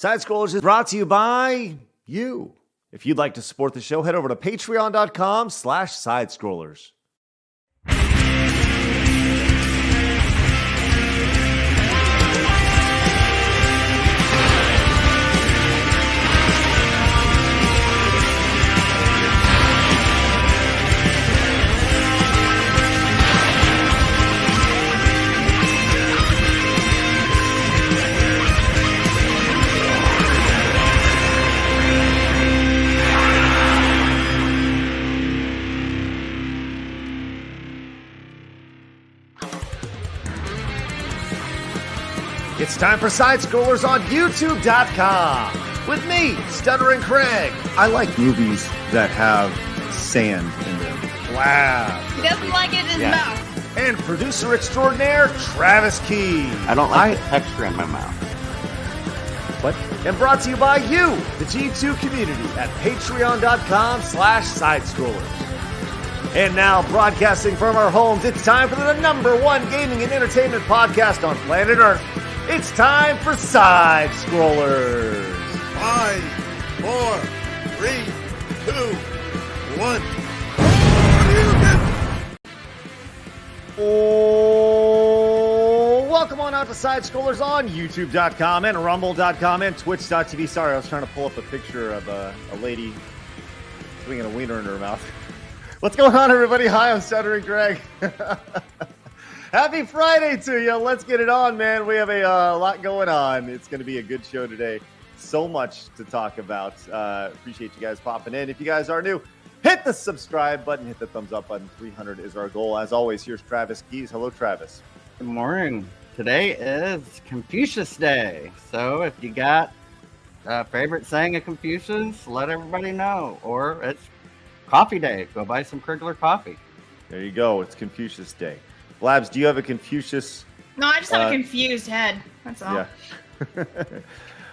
Side Scrollers is brought to you by you. If you'd like to support the show, head over to patreon.com/sidescrollers. It's time for Side Scrollers on YouTube.com with me, Stuttering Craig. I like movies that have sand in them. Wow. He doesn't like it in his mouth. And producer extraordinaire, Travis Key. I don't like the texture in my mouth. What? And brought to you by you, the G2 community at patreon.com/sidescrollers. And now, broadcasting from our homes, it's time for the #1 gaming and entertainment podcast on planet Earth. It's time for Side Scrollers. 5, 4, 3, 2, 1. Oh, welcome on out to Side Scrollers on YouTube.com and Rumble.com and Twitch.tv. Sorry, I was trying to pull up a picture of a lady swinging a wiener in her mouth. What's going on, everybody? Hi, I'm Stuttering Greg. Happy Friday to you. Let's get it on, man. We have a lot going on. It's going to be a good show today. So much to talk about. Appreciate you guys popping in. If you guys are new, hit the subscribe button. Hit the thumbs up button. 300 is our goal. As always, here's Travis Keys. Hello, Travis. Good morning. Today is Confucius Day. So if you got a favorite saying of Confucius, let everybody know. Or it's Coffee Day. Go buy some Krigler coffee. There you go. It's Confucius Day. Blabs, do you have a Confucius? No, I just have a confused head. That's all. Yeah.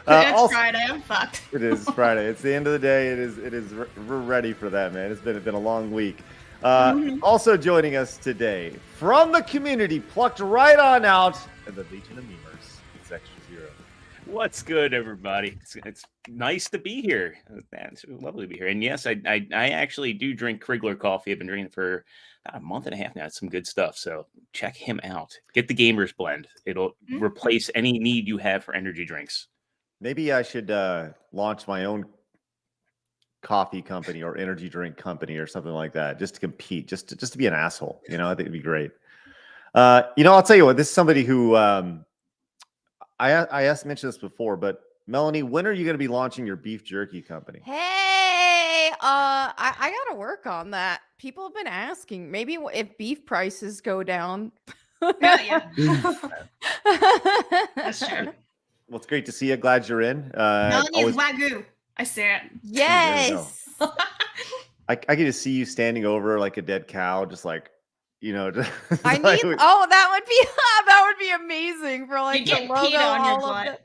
It's Friday. I'm fucked. It is Friday. It's the end of the day. It is. We're ready for that, man. It's been a long week. Also joining us today from the community, plucked right on out, and the Legion of Memers. It's Extra Zero. What's good, everybody? It's nice to be here. It's lovely to be here. And yes, I actually do drink Krigler coffee. I've been drinking it for about a month and a half now. It's some good stuff. So check him out. Get the Gamers Blend. It'll replace any need you have for energy drinks. Maybe I should launch my own coffee company or energy drink company or something like that, just to compete, just to be an asshole. You know, I think it'd be great. I'll tell you what. This is somebody who I mentioned this before, but Melonie, when are you going to be launching your beef jerky company? Hey, I got to work on that. People have been asking. Maybe if beef prices go down. Yeah. That's true. Well, it's great to see you. Glad you're in. Melonie is Wagyu. I say it. Yes. I can just see you standing over like a dead cow, just like, just I like, need. Oh, that would be amazing for like you the get logo, peed on your butt.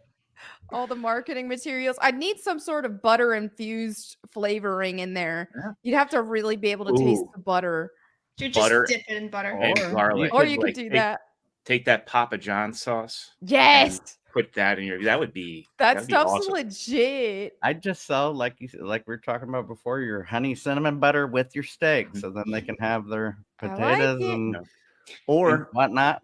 all the marketing materials. I need some sort of butter infused flavoring in there. Yeah. You'd have to really be able to taste the butter. You just Butter dip it in butter. and garlic. Or you could do that. Take that Papa John's sauce. Yes. Put that in your. That would be. That that'd be stuff's awesome. legit. I just sell, like we were talking about before, your honey cinnamon butter with your steak. So then they can have their potatoes and whatnot.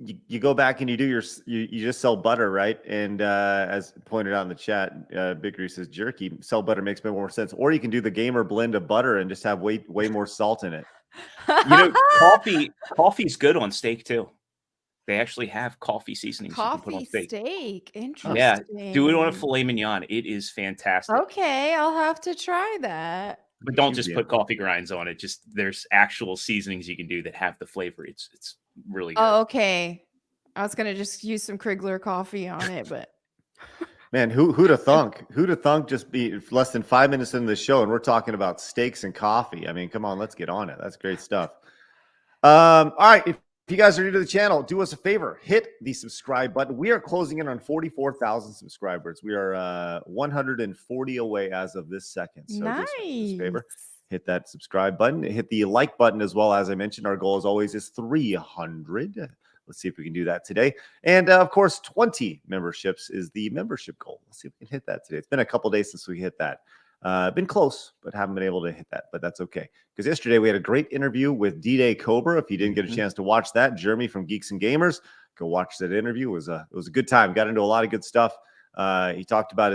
You go back and you do you just sell butter, right? And as pointed out in the chat, Big Grease says jerky. Sell butter makes more sense. Or you can do the gamer blend of butter and just have way more salt in it. Coffee's good on steak too. They actually have coffee seasonings. Coffee steak. Interesting. Yeah, do it on a filet mignon. It is fantastic. Okay, I'll have to try that. But don't just put coffee grinds on it. Just there's actual seasonings you can do that have the flavor. It's really good. Oh, okay. I was gonna just use some Krigler coffee on it, but man, who'd have thunk? Who'd have thunk just be less than 5 minutes into the show and we're talking about steaks and coffee. I mean, come on, let's get on it. That's great stuff. All right. If you guys are new to the channel, do us a favor, hit the subscribe button. We are closing in on 44,000 subscribers. We are 140 away as of this second. So nice. do us a favor, hit that subscribe button, hit the like button as well. As I mentioned, our goal as always is 300. Let's see if we can do that today. And of course, 20 memberships is the membership goal. Let's see if we can hit that today. It's been a couple days since we hit that. Been close, but haven't been able to hit that. But that's okay, because yesterday we had a great interview with D-Day Cobra. If you didn't get a chance to watch that, Jeremy from Geeks and Gamers, go watch that interview. It was a good time. Got into a lot of good stuff. He talked about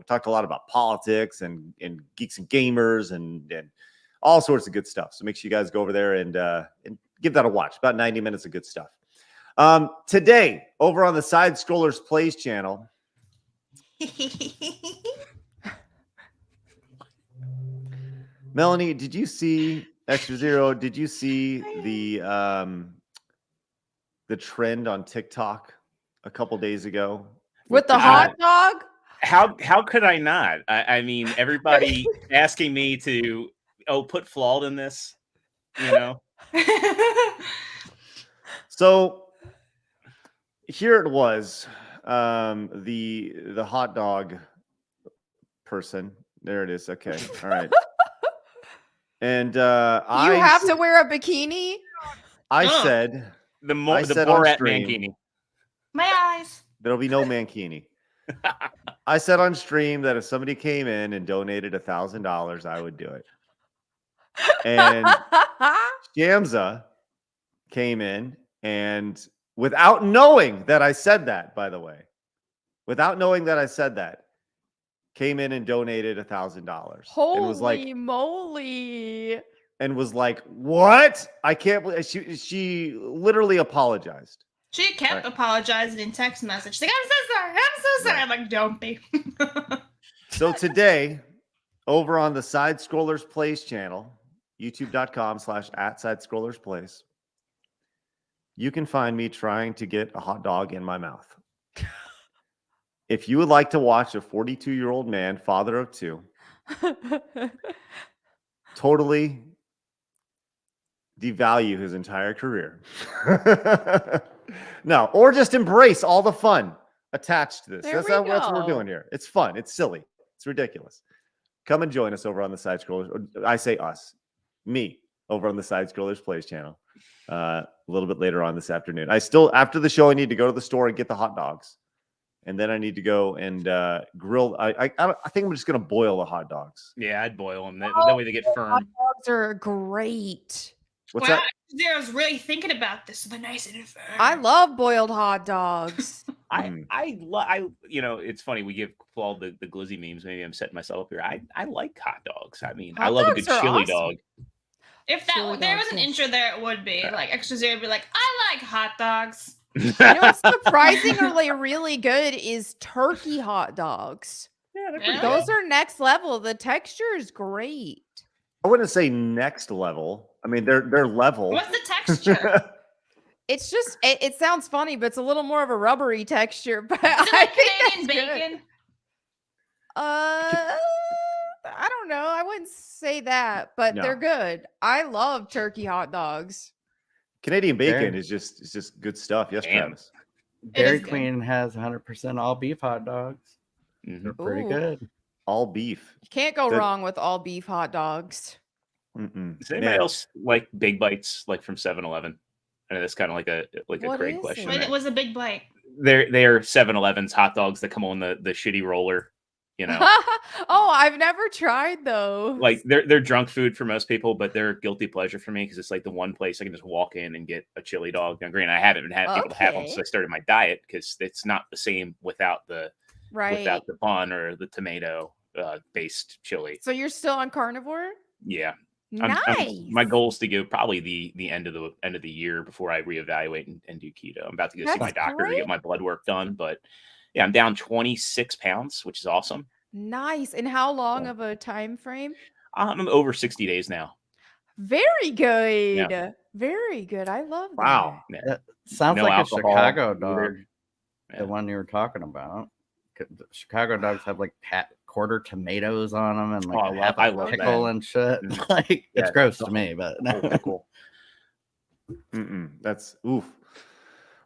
talked a lot about politics and Geeks and Gamers and all sorts of good stuff. So make sure you guys go over there and give that a watch. About 90 minutes of good stuff. Today, over on the Side Scrollers Plays channel. Melonie, did you see Extra Zero? Did you see the trend on TikTok a couple days ago With the hot dog? How could I not? I mean, everybody asking me to put flawed in this, So here it was, the hot dog person. There it is. Okay, all right. And You have to wear a bikini? I said the said Borat on stream, mankini. My eyes. there'll be no mankini. I said on stream that if somebody came in and donated $1,000, I would do it. And Shamsa came in and without knowing that I said that, by the way, came in and donated $1,000. Holy moly. And was like, what? I can't believe she literally apologized. She kept apologizing in text message. She's like, I'm so sorry. I'm so sorry. I'm like, don't be. So today, over on the Side Scrollers Plays channel, youtube.com/@SideScrollersPlays, you can find me trying to get a hot dog in my mouth. If you would like to watch a 42-year-old man, father of two, totally devalue his entire career. No, or just embrace all the fun attached to this. That's what we're doing here. It's fun. It's silly. It's ridiculous. Come and join us over on the Side Scrollers. I say us, me, over on the Side Scrollers Plays channel a little bit later on this afternoon. After the show, I need to go to the store and get the hot dogs. And then I need to go and grill. I think I'm just going to boil the hot dogs. Yeah, I'd boil them. That way they get firm. Hot dogs are great. What's that? Zero's really thinking about this. So they're nice and firm. I love boiled hot dogs. It's funny. We give Paul the glizzy memes. Maybe I'm setting myself up here. I like hot dogs. I mean, I love a good chili dog. If there was an intro there, it would be like Extra Zero would be like, I like hot dogs. What's surprisingly really good is turkey hot dogs. Yeah, they're pretty Those are next level. The texture is great. I wouldn't say next level. I mean, they're level. What's the texture? It's just it sounds funny, but it's a little more of a rubbery texture. But Is it I like think Canadian that's bacon? good. I don't know. I wouldn't say that, but No. they're good. I love turkey hot dogs. Canadian bacon is just good stuff. Yes, Damn. Travis. Dairy good. Queen has 100% all beef hot dogs. They're pretty Ooh. good. All beef. You can't go That- wrong with all beef hot dogs. Does anybody else like Big Bites, like from 7-Eleven? I know that's kind of like a What Craig is question. it? When it was a big bite. They're 7-Eleven's hot dogs that come on the shitty roller. Oh, I've never tried those. Like they're drunk food for most people, but they're a guilty pleasure for me because it's like the one place I can just walk in and get a chili dog. Now, granted, I haven't been able to have them, so I started my diet because it's not the same without the bun or the tomato based chili. So you're still on carnivore? Yeah. Nice. My goal is to go probably the end of the year before I reevaluate and do keto. I'm about to go see my doctor to get my blood work done, but yeah, I'm down 26 pounds, which is awesome. Nice. And how long of a time frame? I'm over 60 days now. Very good. Very good. I love that. Wow. Yeah. Sounds No like alcohol a Chicago either. dog, Yeah. the one you were talking about. The Chicago dogs have like quarter tomatoes on them and like I a love pickle that. and shit. Mhm. Like it's Yeah, gross to me, but Cool. That's oof.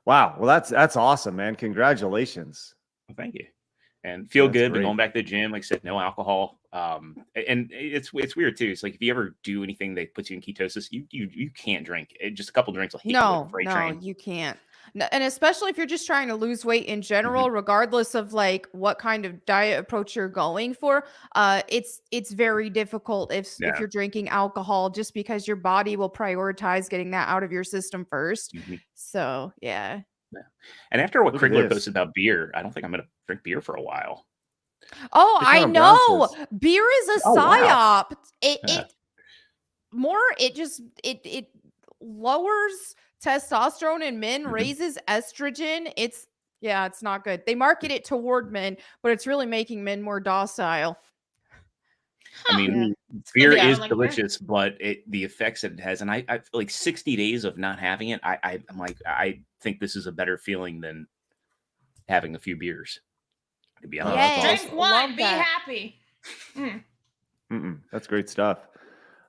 Wow. Well, that's awesome, man. Congratulations. Well, thank you. And feel That's good. Been great. going back to the gym. Like I said, no alcohol. And it's weird too. It's like if you ever do anything that puts you in ketosis, you can't drink. Just a couple drinks will hit you like No, a freight no, train. you can't. And especially if you're just trying to lose weight in general, regardless of like what kind of diet approach you're going for, it's very difficult if you're drinking alcohol, just because your body will prioritize getting that out of your system first. So yeah. And after what Krigler posted about beer, I don't think I'm going to drink beer for a while. Oh, I know. Beer is a psyop. Wow. It lowers testosterone in men, raises estrogen. It's not good. They market it toward men, but it's really making men more docile. I mean, beer is delicious, but the effects that it has, and I like 60 days of not having it. I'm like, I think this is a better feeling than having a few beers. To be honest, yes. Drink one, be happy. That's great stuff.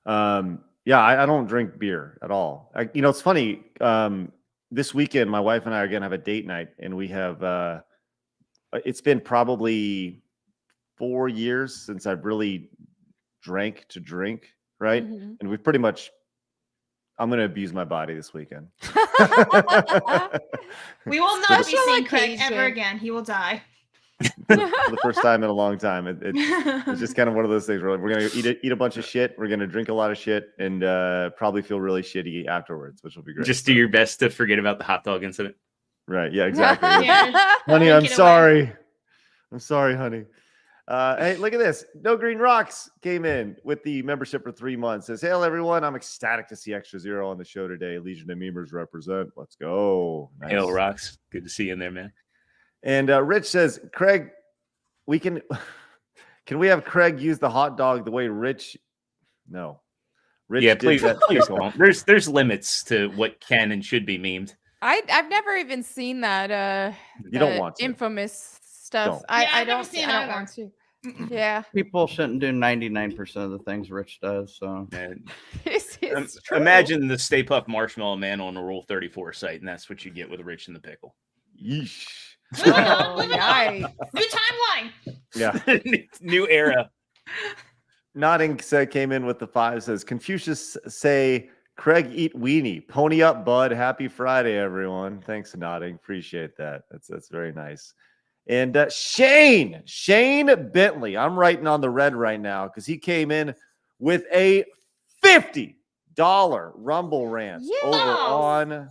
Yeah, I don't drink beer at all. It's funny. This weekend, my wife and I are going to have a date night, and we have. It's been probably 4 years since I've really drank to drink, right? And we've pretty much. I'm going to abuse my body this weekend. We will not be seeing Craig ever again. He will die. For the first time in a long time. It's just kind of one of those things where we're going to eat a bunch of shit. We're going to drink a lot of shit and probably feel really shitty afterwards, which will be great. Just do your best to forget about the hot dog incident. Right. Yeah, exactly. Honey, I'm sorry. I'm sorry, honey. Hey, look at this. No Green Rocks came in with the membership for 3 months. Says, "Hail everyone. I'm ecstatic to see Extra Zero on the show today. Legion of Memers represent. Let's go." Nice. Hail Rocks. Good to see you in there, man. And Rich says, "Craig, can we have Craig use the hot dog the way Rich?" No, Rich. Please don't. There's limits to what can and should be memed. I've never even seen that. You don't want to. Infamous stuff. Don't. I don't want to. Yeah. People shouldn't do 99% of the things Rich does. So imagine the Stay Puft Marshmallow Man on the Rule 34 site, and that's what you get with Rich and the Pickle. Yeesh. Moving on. New timeline. Yeah. New era. Nodding came in with the 5. Says, "Confucius say, Craig eat weenie. Pony up, bud. Happy Friday, everyone." Thanks, Nodding. Appreciate that. That's very nice. And Shane Bentley. I'm writing on the red right now because he came in with a $50 Rumble rant over on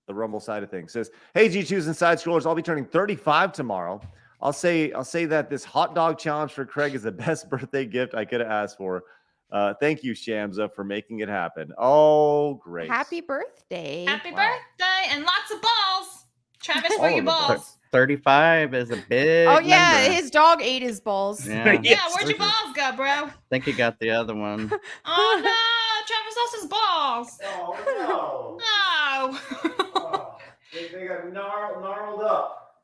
the Rumble side of things. Says, "Hey, G2s and side scrollers, I'll be turning 35 tomorrow. I'll say that this hot dog challenge for Craig is the best birthday gift I could have asked for. Thank you, Shamsa, for making it happen." Oh, great. Happy birthday. Happy birthday and lots of balls. Travis, where your balls? 35 is a big number. His dog ate his balls. Yeah, where'd your balls go, bro? I think he got the other one. Oh, no. Travis lost his balls. Oh, no. They got gnarled up.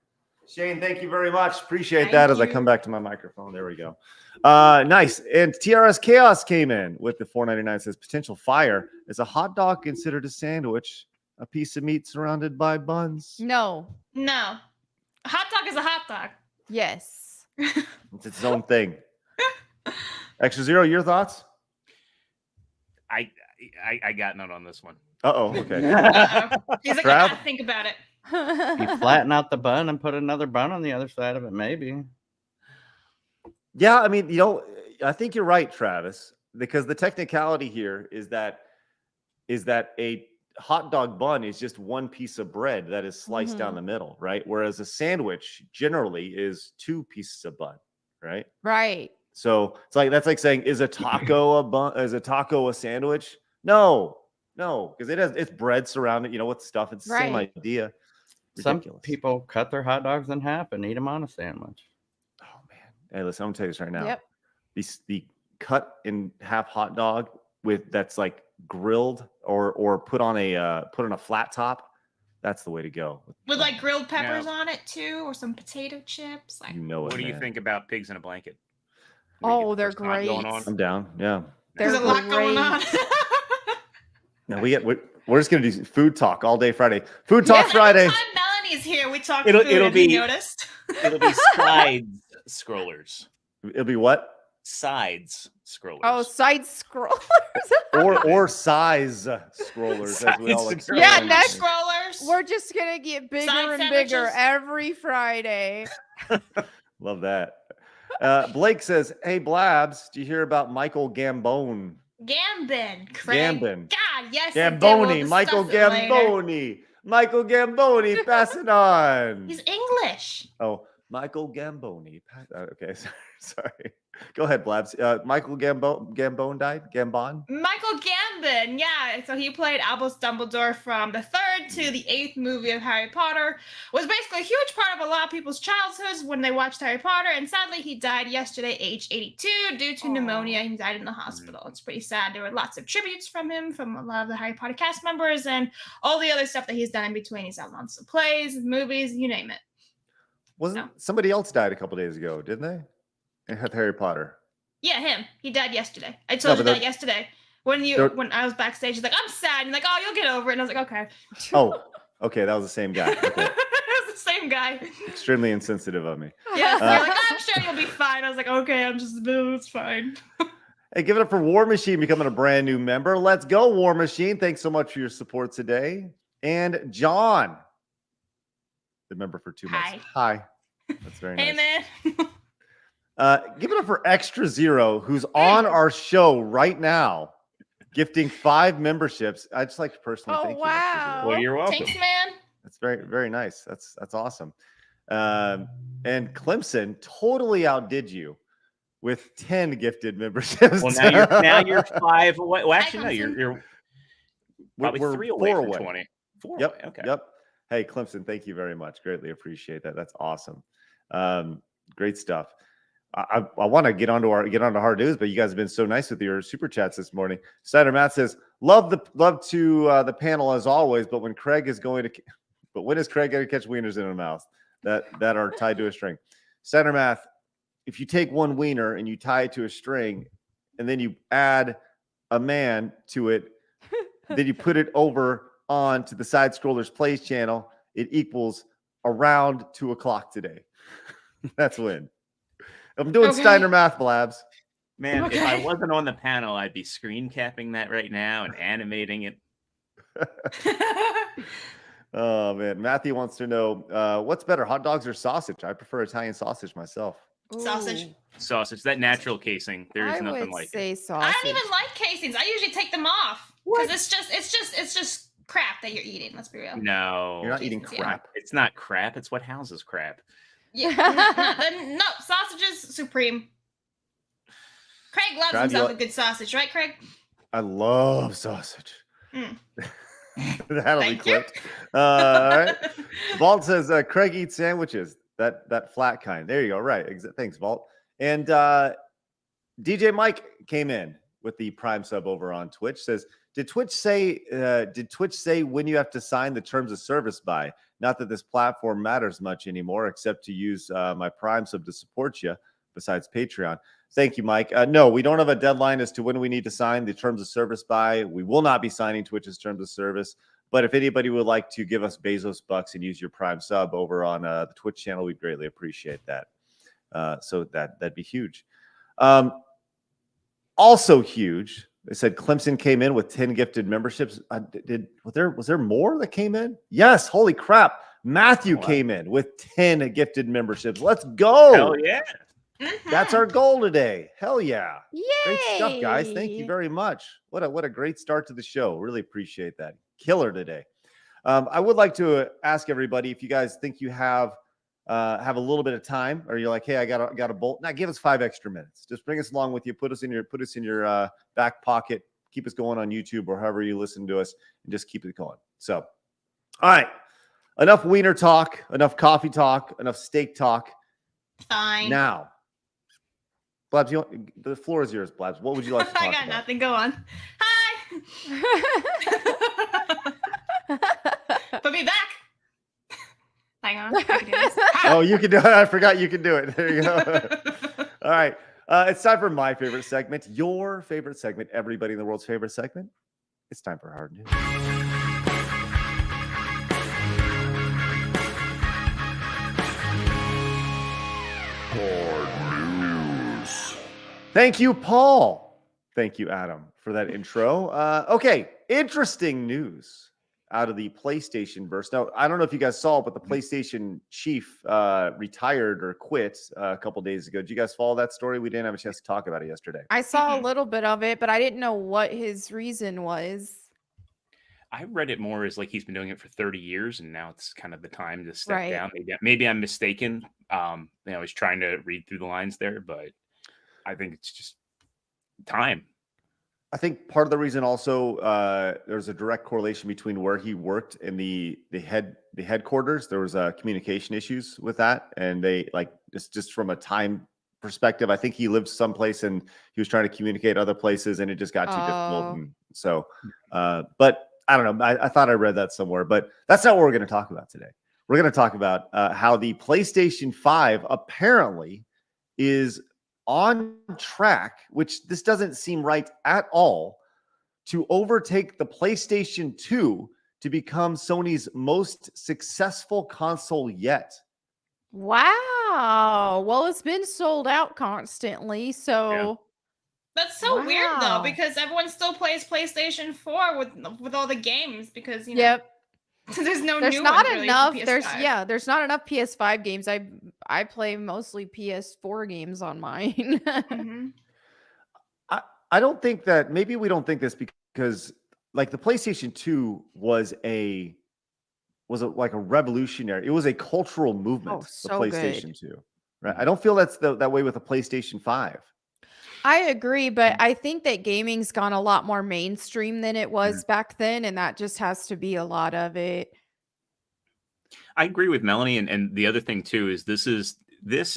Shane, thank you very much. Appreciate that as I come back to my microphone. There we go. Nice. And TRS Chaos came in with the $4.99. Says, "Potential fire. Is a hot dog considered a sandwich? A piece of meat surrounded by buns?" No. A hot dog is a hot dog. Yes. It's its own thing. Extra Zero, your thoughts? I got none on this one. Okay. He's like, I gotta think about it. You flatten out the bun and put another bun on the other side of it, maybe. Yeah, I mean, I think you're right, Travis, because the technicality here is that a hot dog bun is just one piece of bread that is sliced down the middle, right? Whereas a sandwich generally is 2 pieces of bun, right? Right. So that's like saying, is a taco is a taco a sandwich? No, because it's bread surrounded, with stuff. It's the same idea. Ridiculous. Some people cut their hot dogs in half and eat them on a sandwich. Oh man! Hey, listen, I'm gonna tell you this right now. Yep. The cut in half hot dog that's like grilled or put on a flat top. That's the way to go. With like grilled peppers on it too, or some potato chips. Like, what do you think about pigs in a blanket? Oh, they're great. I'm down. Yeah. There's a lot going on. Now we're just gonna do food talk all day Friday. Food talk Friday. Every time Melonie's here, we talk food. It'll be noticed. It'll be slide scrollers. It'll be what? sides scrollers. Oh, side scrollers. or size scrollers, as we all Size explain. Yeah, next- scrollers. We're just gonna get bigger Side and bigger sandwiches. every Friday. Love that. Blake says, "Hey Blabs, did you hear about Michael Gambone? Gambin. Craig. Gambin. God, yes. I did. We'll Gamboni, discuss Michael it later. Gamboni, Michael Gamboni, pass it on." He's English. Oh, Michael Gamboni. Okay, sorry. Go ahead, Blabs. Michael Gambone died? Gambon? Michael Gambon, yeah. So he played Albus Dumbledore from the 3rd to the 8th movie of Harry Potter. Was basically a huge part of a lot of people's childhoods when they watched Harry Potter. And sadly, he died yesterday, age 82, due to pneumonia. He died in the hospital. It's pretty sad. There were lots of tributes from him, from a lot of the Harry Potter cast members, and all the other stuff that he's done in between. He's had lots of plays, movies, you name it. Wasn't somebody else died a couple days ago, didn't they? It had Harry Potter. Yeah, him. He died yesterday. I told you that yesterday. When I was backstage, he's like, "I'm sad." And you're like, "Oh, you'll get over it." And I was like, "Okay." Oh, okay. That was the same guy. Okay. It was the same guy. Extremely insensitive of me. Yeah, you're like, "I'm sure you'll be fine." I was like, "Okay, it's fine." Hey, give it up for War Machine becoming a brand new member. Let's go, War Machine. Thanks so much for your support today. And John, the member for 2 months. Hi. That's very nice. Hey, man. Give it up for Extra Zero, who's on our show right now, gifting 5 memberships. I'd just like to personally thank you. Extra Zero. Well, you're welcome. Thanks, man. That's very, very nice. That's awesome. And Clemson totally outdid you with 10 gifted memberships. Well, now you're 5 away. Well, actually, no, you're probably we're 3 away 4 from away. 20. 4 Yep. away. Okay. Yep. Hey, Clemson, thank you very much. Greatly appreciate that. That's awesome. Great stuff. I want to get onto hard news, but you guys have been so nice with your super chats this morning. Steiner Matt says, love to the panel as always, but when is Craig going to catch wieners in her mouth that are tied to a string? Steiner Math, if you take one wiener and you tie it to a string, and then you add a man to it, then you put it over onto the side scrollers plays channel, it equals around 2 o'clock today. That's when. I'm doing Steiner Math, Blabs. Man, if I wasn't on the panel, I'd be screen capping that right now and animating it. Oh, man. Matthew wants to know, what's better, hot dogs or sausage? I prefer Italian sausage myself. Sausage. Sausage, that natural casing. There is nothing like it. I would say sausage. I don't even like casings. I usually take them off because it's just crap that you're eating. Let's be real. No, You're not eating crap. It's not crap. It's what houses crap. Yeah, no, sausages supreme. Craig loves himself a good sausage, right, Craig? I love sausage. That'll be Thank you. clipped. All right. Vault says Craig eats sandwiches. That flat kind. There you go. Right. Thanks, Vault. And DJ Mike came in with the Prime sub over on Twitch. Says, did Twitch say when you have to sign the terms of service by? Not that this platform matters much anymore, except to use my Prime sub to support you. Besides Patreon. Thank you, Mike. No, we don't have a deadline as to when we need to sign the terms of service by. We will not be signing Twitch's terms of service. But if anybody would like to give us Bezos bucks and use your Prime sub over on the Twitch channel, we'd greatly appreciate that. So that'd be huge. Also huge. They said Clemson came in with 10 gifted memberships. Was there more that came in? Yes. Holy crap. Matthew came in with 10 gifted memberships. Let's go. Hell yeah. That's our goal today. Hell yeah. Yay. Great stuff, guys. Thank you very much. What a great start to the show. Really appreciate that. Killer today. I would like to ask everybody if you guys think you have a little bit of time, or you're like, hey, I got a bolt. Now give us 5 extra minutes. Just bring us along with you. Put us in your back pocket. Keep us going on YouTube or however you listen to us, and just keep it going. So, all right. Enough wiener talk, enough coffee talk, enough steak talk. Fine. Now, Blabs, the floor is yours, Blabs. What would you like to talk about? I got nothing. Go on. Hi. Put me back. Hang on. I can do this. Oh, you can do it. I forgot you can do it. There you go. All right. It's time for my favorite segment, your favorite segment, everybody in the world's favorite segment. It's time for Hard News. Hard News. Thank you, Paul. Thank you, Adam, for that intro. Okay, interesting news out of the PlayStation verse. Now, I don't know if you guys saw, but the PlayStation chief retired or quit a couple days ago. Did you guys follow that story? We didn't have a chance to talk about it yesterday. I saw a little bit of it, but I didn't know what his reason was. I read it more as like he's been doing it for 30 years, and now it's kind of the time to step down. Maybe I'm mistaken. I was trying to read through the lines there, but I think it's just time. I think part of the reason also there's a direct correlation between where he worked and the headquarters. There was communication issues with that, and they just from a time perspective, I think he lived someplace and he was trying to communicate other places, and it just got too difficult. And so, but I don't know. I thought I read that somewhere, but that's not what we're going to talk about today. We're going to talk about how the PlayStation 5 apparently is on track, which this doesn't seem right at all, to overtake the PlayStation 2 to become Sony's most successful console yet. Wow. Well, it's been sold out constantly, so Yeah. That's so weird though, because everyone still plays PlayStation 4 with all the games because there's no there's new not ones enough. really for There's PS5. there's not enough PS5 games. I play mostly PS4 games on mine. Mhm. I don't think that maybe we don't think this because like the PlayStation 2 was like a revolutionary. It was a cultural movement. Oh, so the PlayStation good. 2, right? I don't feel that's that way with the PlayStation 5. I agree, but I think that gaming's gone a lot more mainstream than it was back then, and that just has to be a lot of it. I agree with Melonie, and the other thing too is this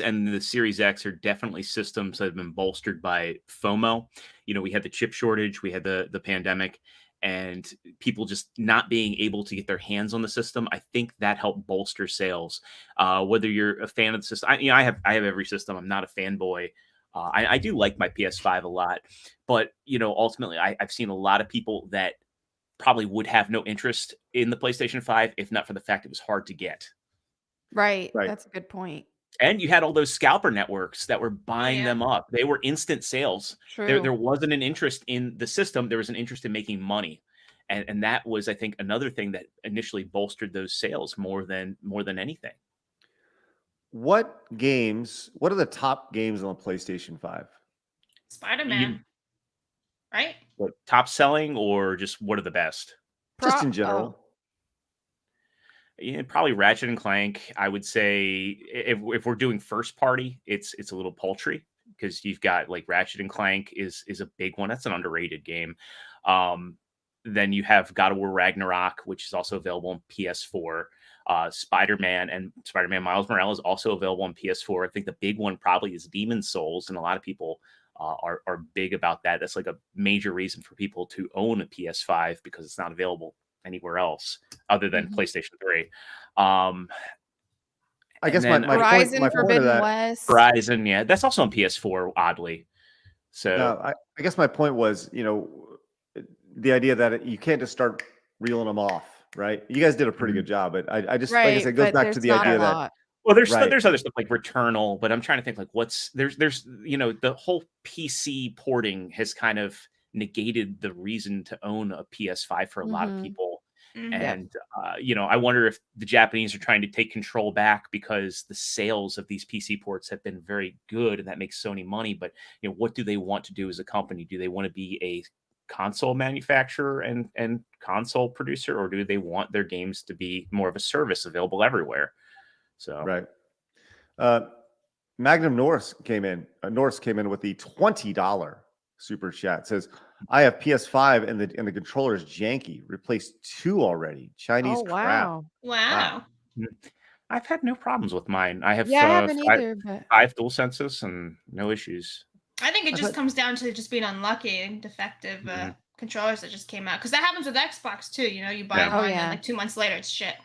and the Series X are definitely systems that have been bolstered by FOMO. We had the chip shortage, we had the pandemic, and people just not being able to get their hands on the system. I think that helped bolster sales. Whether you're a fan of the system, I have every system. I'm not a fanboy. I do like my PS5 a lot, but ultimately, I've seen a lot of people that probably would have no interest in the PlayStation 5 if not for the fact it was hard to get. Right. That's a good point. And you had all those scalper networks that were buying them up. They were instant sales. True. There wasn't an interest in the system. There was an interest in making money. And that was, I think, another thing that initially bolstered those sales more than anything. What are the top games on the PlayStation 5? Spider-Man. Right? What, top selling or just what are the best? Just in general. Yeah, probably Ratchet and Clank. I would say if we're doing first party, it's a little paltry because you've got like Ratchet and Clank is a big one. That's an underrated game. Then you have God of War Ragnarok, which is also available on PS4. Spider-Man and Spider-Man Miles Morales also available on PS4. I think the big one probably is Demon's Souls, and a lot of people are big about that. That's like a major reason for people to own a PS5 because it's not available anywhere else other than PlayStation 3. I guess my Horizon point Forbidden of that, West. Horizon, yeah, that's also on PS4, oddly. So no, I guess my point was, the idea that you can't just start reeling them off, right? You guys did a pretty good job, but I just, like I said, it goes back to the idea that. Well, there's other stuff like Returnal, but I'm trying to think like there's the whole PC porting has kind of negated the reason to own a PS5 for a lot of people. And I wonder if the Japanese are trying to take control back because the sales of these PC ports have been very good and that makes Sony money. But what do they want to do as a company? Do they want to be a console manufacturer and console producer, or do they want their games to be more of a service available everywhere? So Magnum Norse came in with the $20 super chat. It says, I have PS5 and the controller is janky. Replaced 2 already. Chinese crap. Wow. I've had no problems with mine. I have five dual senses and no issues. I think it just comes down to just being unlucky and defective controllers that just came out. Because that happens with Xbox too. You buy one and like 2 months later it's shit.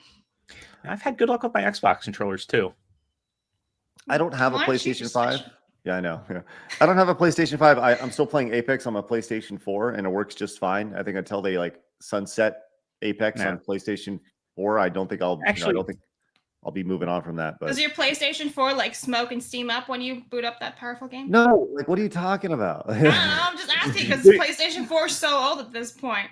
I've had good luck with my Xbox controllers too. I don't have a PlayStation 5. Yeah, I know. Yeah. I don't have a PlayStation 5. I'm still playing Apex on my PlayStation 4 and it works just fine. I think until they sunset Apex on PlayStation 4, I don't think I'll actually. I don't think I'll be moving on from that. But does your PlayStation 4 like smoke and steam up when you boot up that powerful game? no, like what are you talking about? I don't know. I'm just asking because PlayStation 4 is so old at this point.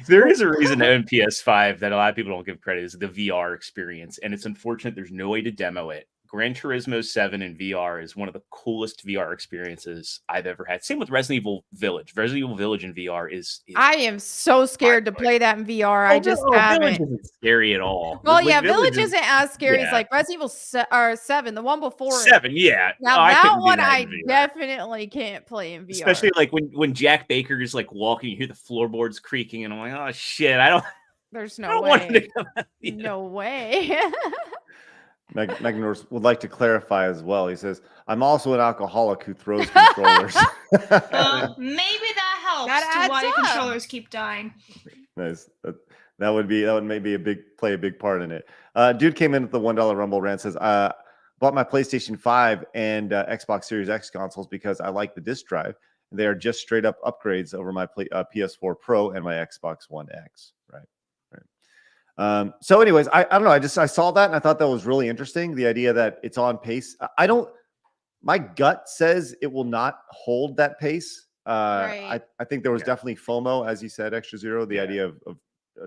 There is a reason to own PS5 that a lot of people don't give credit is the VR experience, and it's unfortunate there's no way to demo it. Gran Turismo 7 in VR is one of the coolest VR experiences I've ever had. Same with Resident Evil Village. Resident Evil Village in VR is I am so scared to play that in VR. I just Village haven't. isn't scary at all. Well, Like, yeah, Village is- isn't as scary as yeah. like Resident Evil 7, the one before it. 7, yeah. Now No, I that couldn't do one that I in VR. definitely can't play in VR. Especially like when Jack Baker is like walking, you hear the floorboards creaking, and I'm like, oh shit, There's I no don't want him way. to come out. Yeah. No way. Magnus would like to clarify as well. He says, "I'm also an alcoholic who throws controllers." Maybe that helps That to why adds your up. controllers keep dying. Nice. That would maybe play a big part in it. Dude came in with the $1 Rumble rant. Says, bought my PlayStation 5 and Xbox Series X consoles because I like the disc drive. They are just straight up upgrades over my PS4 Pro and my Xbox One X. Right. So anyways, I don't know. I saw that and I thought that was really interesting. The idea that it's on pace. My gut says it will not hold that pace. Right. I think there was definitely FOMO, as you said, Extra Zero, the idea of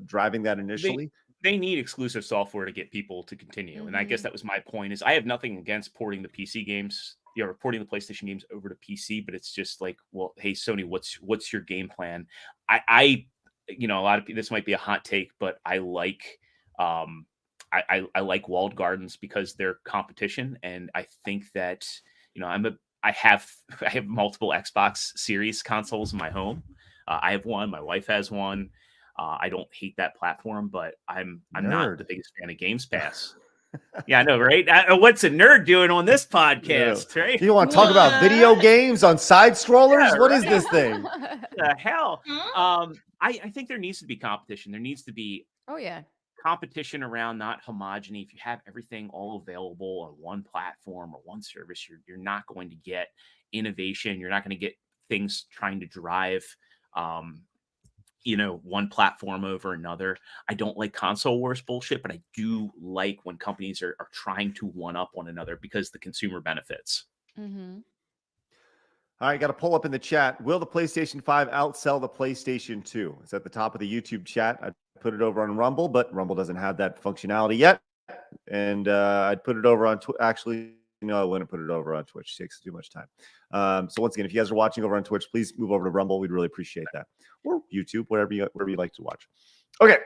driving that initially. They need exclusive software to get people to continue. And I guess that was my point is I have nothing against porting the PC games, or porting the PlayStation games over to PC, but it's just like, well, hey, Sony, what's your game plan? I a lot of people, this might be a hot take, but I like I like walled gardens because they're competition, and I think that I have multiple Xbox Series consoles in my home. I have one. My wife has one. I don't hate that platform, but I'm not the biggest fan of Games Pass. Yeah, I know, right? What's a nerd doing on this podcast, right? You want to talk about video games on side scrollers? Yeah, what is this thing? The hell? Huh? I think there needs to be competition. There needs to be Oh yeah. competition around, not homogeny. If you have everything all available on one platform or one service, you're not going to get innovation. You're not going to get things trying to drive one platform over another. I don't like console wars bullshit, but I do like when companies are trying to one up one another because the consumer benefits. Mm-hmm. All right, got a poll up in the chat. Will the PlayStation 5 outsell the PlayStation 2? It's at the top of the YouTube chat. I put it over on Rumble, but Rumble doesn't have that functionality yet. And I'd put it over on Actually, no, I wouldn't put it over on Twitch. It takes too much time. So once again, if you guys are watching over on Twitch, please move over to Rumble. We'd really appreciate that. Or YouTube, wherever you like to watch. Okay,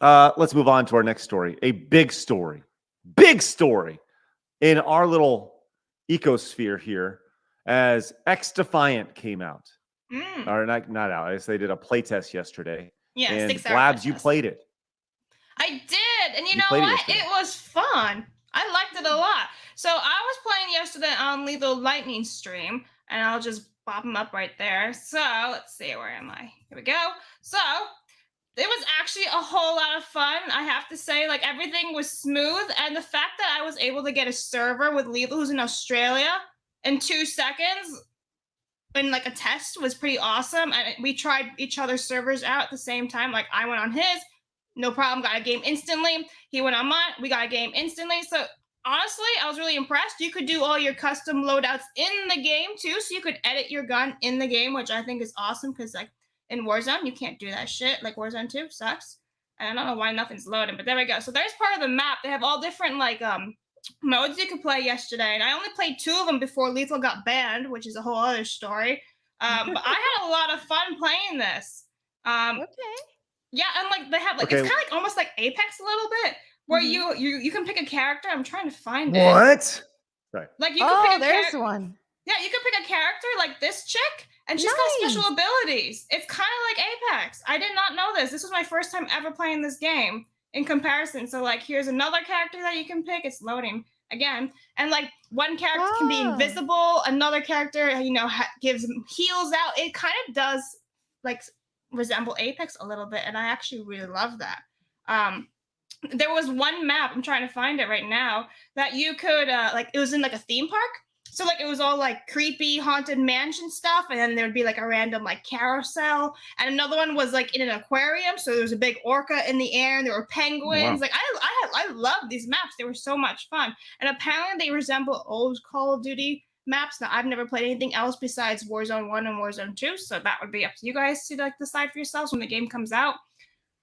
let's move on to our next story. A big story in our little ecosphere here, as XDefiant came out. Or not out. I guess they did a playtest yesterday. Yeah, and 6 hour Blabs, you playtest. played it. I did, and you know played it what? yesterday. It was fun. I liked it a lot. So I was playing yesterday on Lethal Lightning stream, and I'll just pop them up right there. So let's see, where am I? Here we go. So it was actually a whole lot of fun. I have to say, like, everything was smooth, and the fact that I was able to get a server with Lethal, who's in Australia, in 2 seconds in like a test was pretty awesome. And we tried each other's servers out at the same time. Like, I went on his, no problem, got a game instantly. He went on mine, we got a game instantly. So honestly, I was really impressed. You could do all your custom loadouts in the game too. So you could edit your gun in the game, which I think is awesome because like in Warzone, you can't do that shit. Like Warzone 2 sucks. And I don't know why nothing's loading, but there we go. So there's part of the map. They have all different like modes you could play yesterday. And I only played 2 of them before Lethal got banned, which is a whole other story. But I had a lot of fun playing this. Okay. Yeah, and like they have like it's kind of like almost like Apex a little bit, where you can pick a character. I'm trying to find it. What? Right. Like you can pick a there's character. one. Yeah, you can pick a character like this chick, and she's got special abilities. It's kind of like Apex. I did not know this. This was my first time ever playing this game in comparison. So like, here's another character that you can pick. It's loading again, and like one character can be invisible. Another character, gives heals out. It kind of does like resemble Apex a little bit, and I actually really love that. There was one map, I'm trying to find it right now, that you could like it was in like a theme park, So like it was all like creepy haunted mansion stuff, and then there would be like a random like carousel, and another one was like in an aquarium. So there was a big orca in the air, and there were penguins. Wow. Like I love these maps. They were so much fun, and apparently they resemble old Call of Duty maps. Now I've never played anything else besides Warzone 1 and Warzone 2, so that would be up to you guys to like decide for yourselves when the game comes out.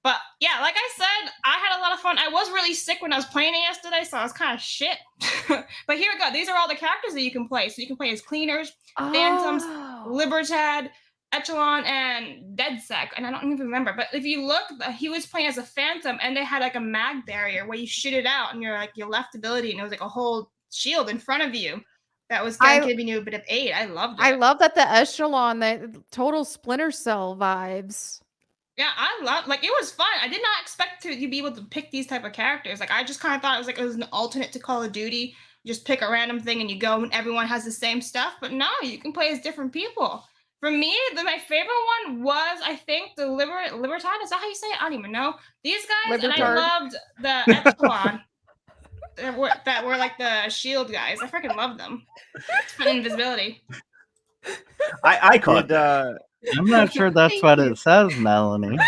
But yeah, like I said, I had a lot of fun. I was really sick when I was playing it yesterday, so I was kind of shit. But here we go. These are all the characters that you can play. So you can play as Cleaners, Phantoms, Libertad, Echelon, and DeadSec. And I don't even remember. But if you look, he was playing as a Phantom, and they had like a mag barrier where you shoot it out, and you're like your left ability, and it was like a whole shield in front of you. That was giving you a bit of aid. I loved it. I love that the Echelon, the total Splinter Cell vibes. Yeah, I love, like, it was fun. I did not expect you be able to pick these type of characters. Like, I just kind of thought it was an alternate to Call of Duty. You just pick a random thing and you go and everyone has the same stuff. But no, you can play as different people. For me, my favorite one was, I think, the Libertad. Is that how you say it? I don't even know. These guys, Libertard. and I loved the Echelon. that were like the shield guys. I freaking love them. And invisibility. I caught that. I'm not sure that's what it says, Melonie.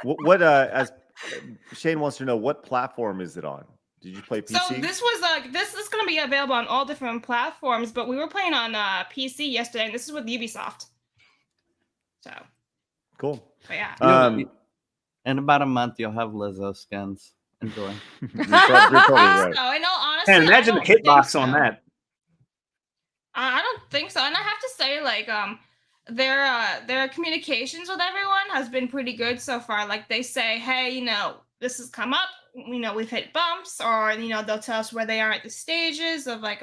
What as Shane wants to know, what platform is it on? Did you play PC? So this is going to be available on all different platforms, but we were playing on PC yesterday, and this is with Ubisoft. So Cool. But yeah. In about a month, you'll have Lizzo skins. Enjoy. You're totally right. So, in all honesty, And imagine I the don't hitbox think on so. that. I don't think so, and I have to say, like, their communications with everyone has been pretty good so far. Like, they say, hey, you know, this has come up, you know, we've hit bumps, or, you know, they'll tell us where they are at the stages of like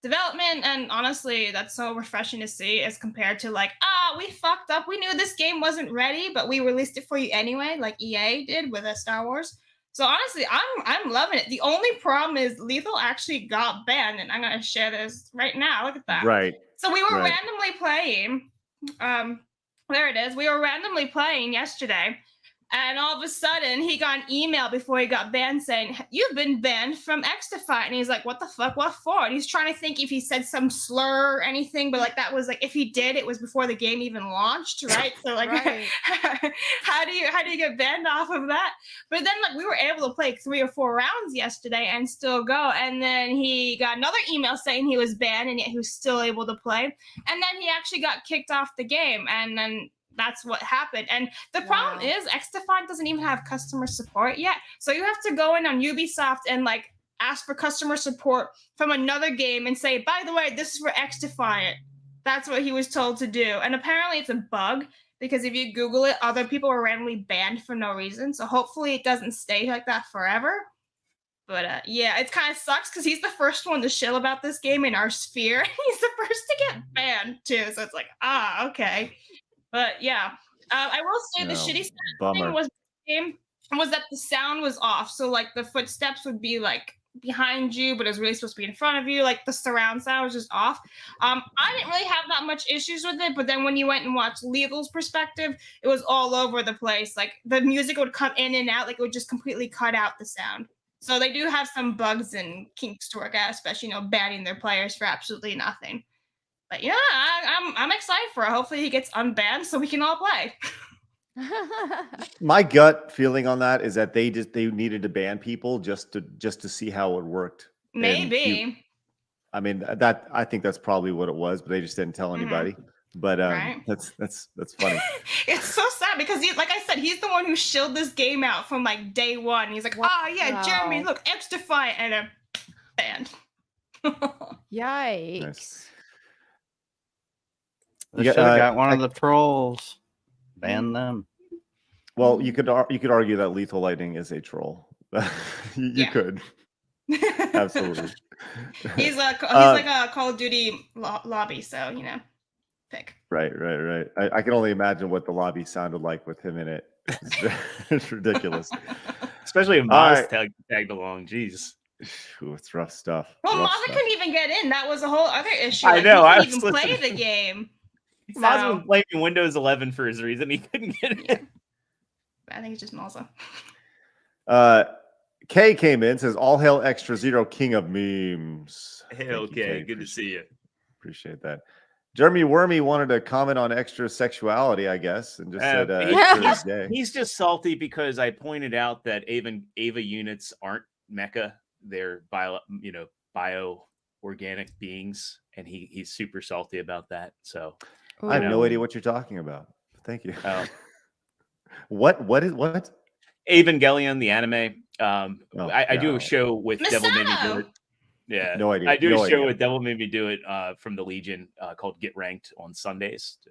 development. And honestly, that's so refreshing to see as compared to like, we fucked up, we knew this game wasn't ready, but we released it for you anyway, like EA did with Star Wars. So honestly, I'm loving it. The only problem is Lethal actually got banned, and I'm gonna share this right now. Look at that. Right. So we were Right. randomly playing. There it is. We were randomly playing yesterday, and all of a sudden he got an email before he got banned saying, "You've been banned from XDefiant." And he's like, "What the fuck? What for?" And he's trying to think if he said some slur or anything, but like that was like if he did, it was before the game even launched, right? So like, Right. how do you get banned off of that? But then like we were able to play 3 or 4 rounds yesterday and still go. And then he got another email saying he was banned, and yet he was still able to play. And then he actually got kicked off the game, and then that's what happened. And the problem is XDefiant doesn't even have customer support yet. So you have to go in on Ubisoft and like ask for customer support from another game and say, by the way, this is for XDefiant. That's what he was told to do. And apparently it's a bug, because if you Google it, other people are randomly banned for no reason. So hopefully it doesn't stay like that forever. But yeah, it kind of sucks because he's the first one to shill about this game in our sphere. He's the first to get banned too. So it's like, okay. But yeah, I will say the shitty thing was that the sound was off. So like the footsteps would be like behind you, but it was really supposed to be in front of you. Like the surround sound was just off. I didn't really have that much issues with it, but then when you went and watched Legal's perspective, it was all over the place. Like the music would come in and out, like it would just completely cut out the sound. So they do have some bugs and kinks to work out, especially, you know, banning their players for absolutely nothing. But yeah, I'm excited for it. Hopefully he gets unbanned so we can all play. My gut feeling on that is that they needed to ban people just to see how it worked. Maybe. I mean, I think that's probably what it was, but they just didn't tell anybody. But Right. that's funny. It's so sad because like I said, he's the one who shilled this game out from like day one. He's like, yeah, Jeremy, look, XDefiant, and banned. Yikes. Nice. They should have got one of the trolls. Ban them. Well, you could argue that Lethal Lightning is a troll. you could. Absolutely. He's like a Call of Duty lobby, so you know, pick. Right. I can only imagine what the lobby sounded like with him in it. It's ridiculous. Especially if Maz tagged along. Jeez. Ooh, it's rough stuff. Well, rough Maza stuff. couldn't even get in. That was a whole other issue. I know. He couldn't even play the game. Maz was blaming Windows 11 for his reason. He couldn't get in. I think it's just Malza. Kay came in, says, all hail Extra Zero, king of memes. Hey, Thank you, okay, Kay. good to see you. Appreciate that. Jeremy Wormy wanted to comment on extra sexuality, I guess, and just said extra is gay. He's just salty because I pointed out that Ava units aren't mecha; they're bio organic beings, and he's super salty about that. So I have no idea what you're talking about. Thank you. What is what? Evangelion, the anime. I do a show with Devil Made Me Do It. Yeah, no idea. I do a show with Devil Made Me Do It from the Legion called Get Ranked on Sundays to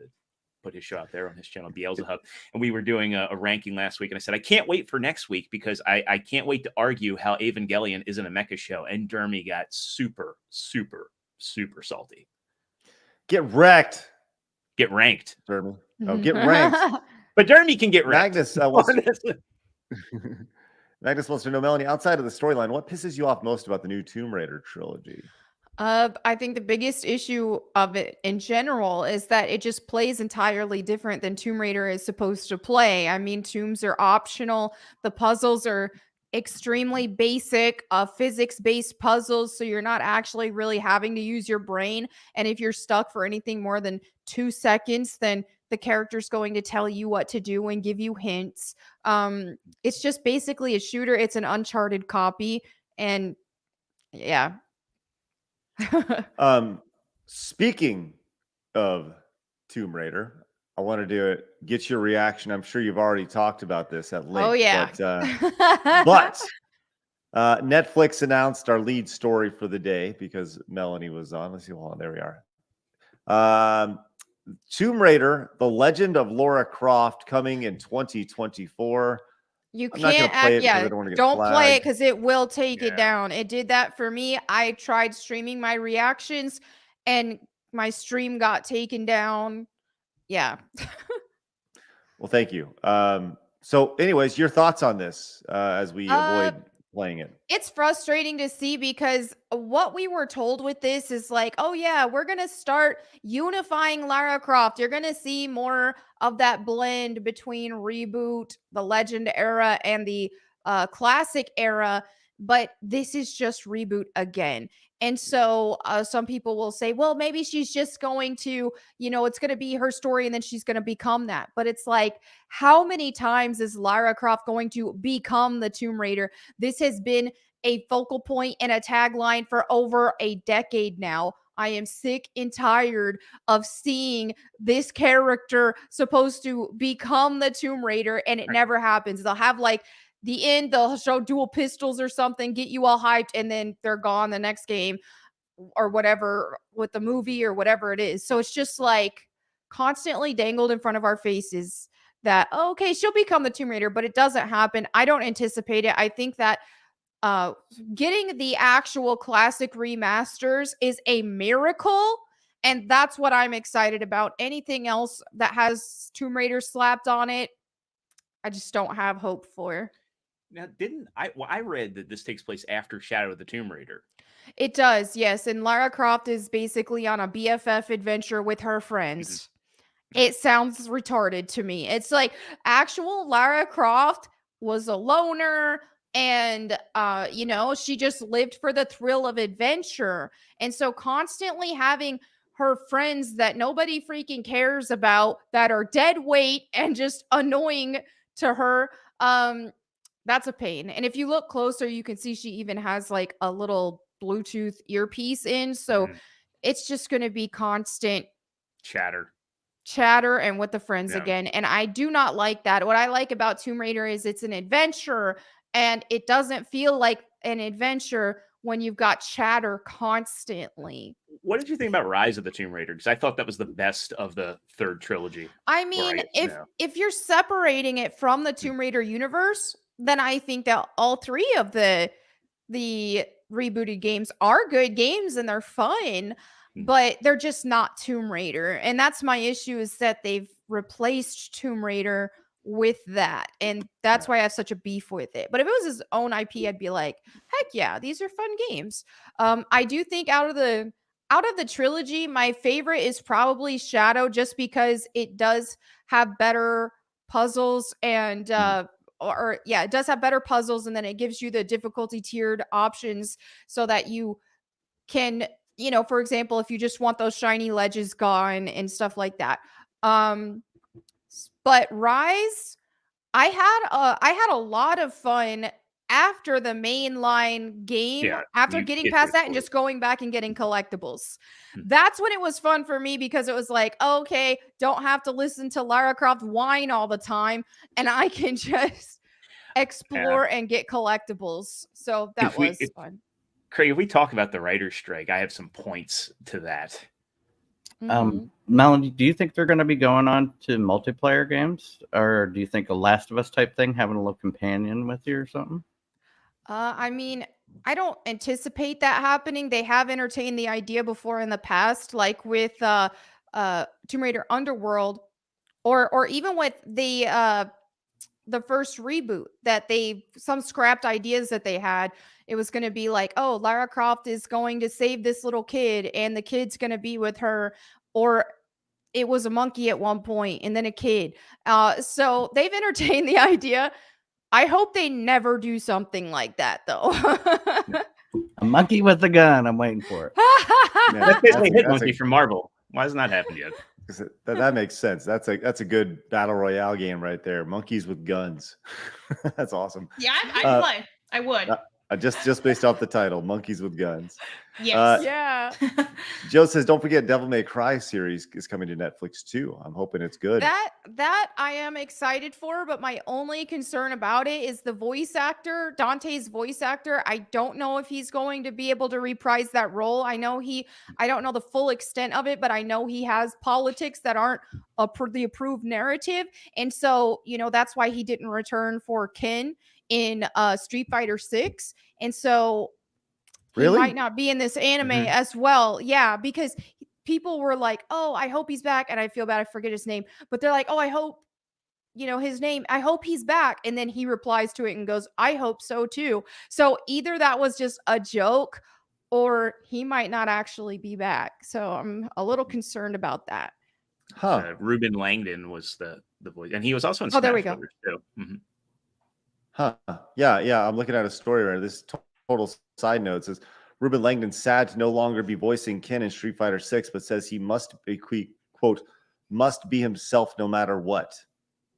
put his show out there on his channel, Beelzehub. And we were doing a ranking last week, and I said, I can't wait for next week because I can't wait to argue how Evangelion isn't a mecha show. And Dermy got super, super, super salty. Get wrecked. Get ranked. Dermy. Oh, get ranked. But Dermy can get ranked. Magnus wants to know, Melonie, outside of the storyline, what pisses you off most about the new Tomb Raider trilogy? I think the biggest issue of it in general is that it just plays entirely different than Tomb Raider is supposed to play. I mean, tombs are optional. The puzzles are extremely basic, physics-based puzzles, so you're not actually really having to use your brain. And if you're stuck for anything more than 2 seconds, then the character's going to tell you what to do and give you hints. It's just basically a shooter. It's an Uncharted copy, and yeah. Speaking of Tomb Raider, I wanted to get your reaction. I'm sure you've already talked about this at length. Oh yeah. But Netflix announced our lead story for the day because Melonie was on. Let's see. Hold on. There we are. Tomb Raider: The Legend of Lara Croft coming in 2024. You can't don't play it because it will take it down. It did that for me. I tried streaming my reactions and my stream got taken down. Yeah. Well, thank you. So anyways, your thoughts on this as we avoid playing it? It's frustrating to see because what we were told with this is like, oh yeah, we're going to start unifying Lara Croft. You're going to see more of that blend between reboot, the Legend era, and the classic era. But this is just reboot again. And so some people will say, well, maybe she's just going to, it's going to be her story and then she's going to become that. But it's like, how many times is Lara Croft going to become the Tomb Raider? This has been a focal point and a tagline for over a decade now. I am sick and tired of seeing this character supposed to become the Tomb Raider and it never happens. They'll have like the end, they'll show dual pistols or something, get you all hyped, and then they're gone the next game or whatever with the movie or whatever it is. So it's just like constantly dangled in front of our faces that, oh, okay, she'll become the Tomb Raider, but it doesn't happen. I don't anticipate it. I think that getting the actual classic remasters is a miracle, and that's what I'm excited about. Anything else that has Tomb Raider slapped on it, I just don't have hope for. Now, I read that this takes place after Shadow of the Tomb Raider. It does, yes. And Lara Croft is basically on a BFF adventure with her friends. It sounds retarded to me. It's like actual Lara Croft was a loner and, she just lived for the thrill of adventure. And so constantly having her friends that nobody freaking cares about that are dead weight and just annoying to her, that's a pain. And if you look closer, you can see she even has like a little Bluetooth earpiece in. So it's just going to be constant chatter and with the friends again. And I do not like that. What I like about Tomb Raider is it's an adventure and it doesn't feel like an adventure when you've got chatter constantly. What did you think about Rise of the Tomb Raider? Because I thought that was the best of the third trilogy. I mean, if you're separating it from the Tomb Raider universe, then I think that all three of the rebooted games are good games and they're fun, but they're just not Tomb Raider. And that's my issue, is that they've replaced Tomb Raider with that. And that's why I have such a beef with it. But if it was his own IP, I'd be like, heck yeah, these are fun games. I do think out of the trilogy, my favorite is probably Shadow, just because it does have better puzzles and or yeah, it does have better puzzles, and then it gives you the difficulty tiered options so that you can, for example, if you just want those shiny ledges gone and stuff like that. But Rise, I had a lot of fun after the mainline game, Yeah, after you getting get past there that and for it. just going back and getting collectibles. Hmm. That's when it was fun for me because it was like, okay, don't have to listen to Lara Croft whine all the time, and I can just explore and get collectibles. So that If we, was if, fun. Craig, if we talk about the writer's strike, I have some points to that. Mhm. Melanie, do you think they're going to be going on to multiplayer games, or do you think a Last of Us type thing, having a little companion with you or something? I mean, I don't anticipate that happening. They have entertained the idea before in the past, like with Tomb Raider Underworld, or even with the first reboot, that some scrapped ideas that they had. It was going to be like, oh, Lara Croft is going to save this little kid, and the kid's going to be with her, or it was a monkey at one point and then a kid. So they've entertained the idea. I hope they never do something like that, though. A monkey with a gun. I'm waiting for it. Yeah, That's basically that's a- Hitmonkey from Marvel. Why hasn't that happened yet? that makes sense. That's a good battle royale game right there. Monkeys with guns. That's awesome. Yeah, I'd play. I would. Just based off the title, Monkeys with Guns. Yes. Yeah. Joe says, "Don't forget, Devil May Cry series is coming to Netflix too. I'm hoping it's good." That I am excited for, but my only concern about it is the voice actor, Dante's voice actor. I don't know if he's going to be able to reprise that role. I don't know the full extent of it, but I know he has politics that aren't the approved narrative. And so, that's why he didn't return for Ken in Street Fighter 6. And so he Really? might not be in this anime as well. Yeah, because people were like, "Oh, I hope he's back," and I feel bad I forget his name, but they're like, "Oh, I hope his name. I hope he's back." And then he replies to it and goes, "I hope so too." So either that was just a joke, or he might not actually be back. So I'm a little concerned about that. Huh. Ruben Langdon was the voice, and he was also in Oh, Smash there we go. Brothers too. Mhm. Huh. Yeah. I'm looking at a story right. This total side note says Ruben Langdon sad to no longer be voicing Ken in Street Fighter 6, but says he must be quote must be himself no matter what.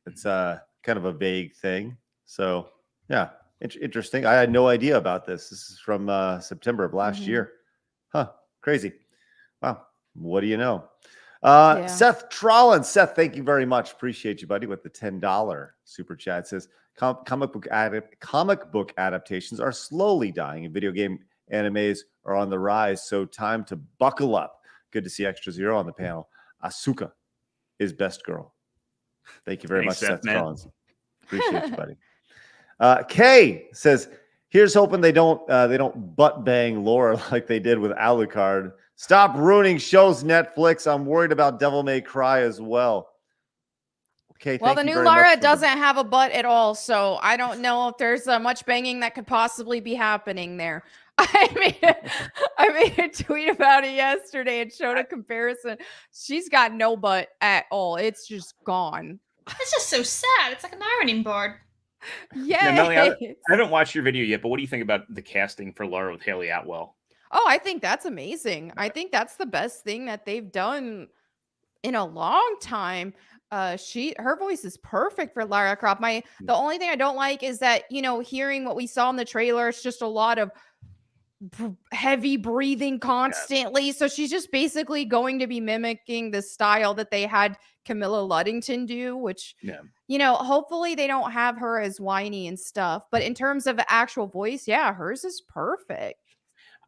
It's kind of a vague thing. So yeah, interesting. I had no idea about this. This is from September of last year. Huh. Crazy. Wow. What do you know? Yeah. Seth Trollin. Seth, thank you very much. Appreciate you, buddy, with the $10 super chat. It says comic book adaptations are slowly dying, and video game animes are on the rise. So time to buckle up. Good to see Extra Zero on the panel. Asuka is best girl. Thank you very Thanks, much, Seth man. Trollins. Appreciate you, buddy. Kay says, "Here's hoping they don't butt bang Laura like they did with Alucard. Stop ruining shows, Netflix. I'm worried about Devil May Cry as well." Okay, Well, thank the you new very much Lara for the- doesn't have a butt at all, so I don't know if there's much banging that could possibly be happening there. I made a tweet about it yesterday and showed a comparison. She's got no butt at all. It's just gone. It's just so sad. It's like an ironing board. Yeah. Melanie, I haven't watched your video yet, but what do you think about the casting for Lara with Haley Atwell? Oh, I think that's amazing. I think that's the best thing that they've done in a long time. Her voice is perfect for Lara Croft. The only thing I don't like is that, hearing what we saw in the trailer, it's just a lot of heavy breathing constantly. So she's just basically going to be mimicking the style that they had Camilla Luddington do, which, hopefully they don't have her as whiny and stuff. But in terms of the actual voice, yeah, hers is perfect.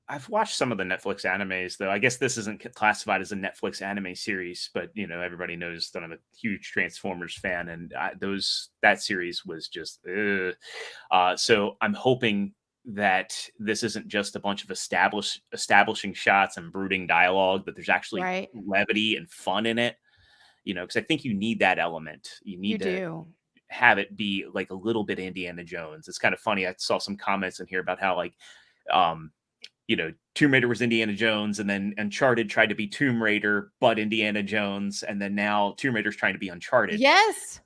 I've watched some of the Netflix animes, though. I guess this isn't classified as a Netflix anime series, but everybody knows that I'm a huge Transformers fan, and that series was just. So I'm hoping that this isn't just a bunch of establishing shots and brooding dialogue, but there's actually levity and fun in it. Because I think you need that element. You need to have it be like a little bit Indiana Jones. It's kind of funny. I saw some comments in here about how Tomb Raider was Indiana Jones, and then Uncharted tried to be Tomb Raider, but Indiana Jones, and then now Tomb Raider's trying to be Uncharted. Yes.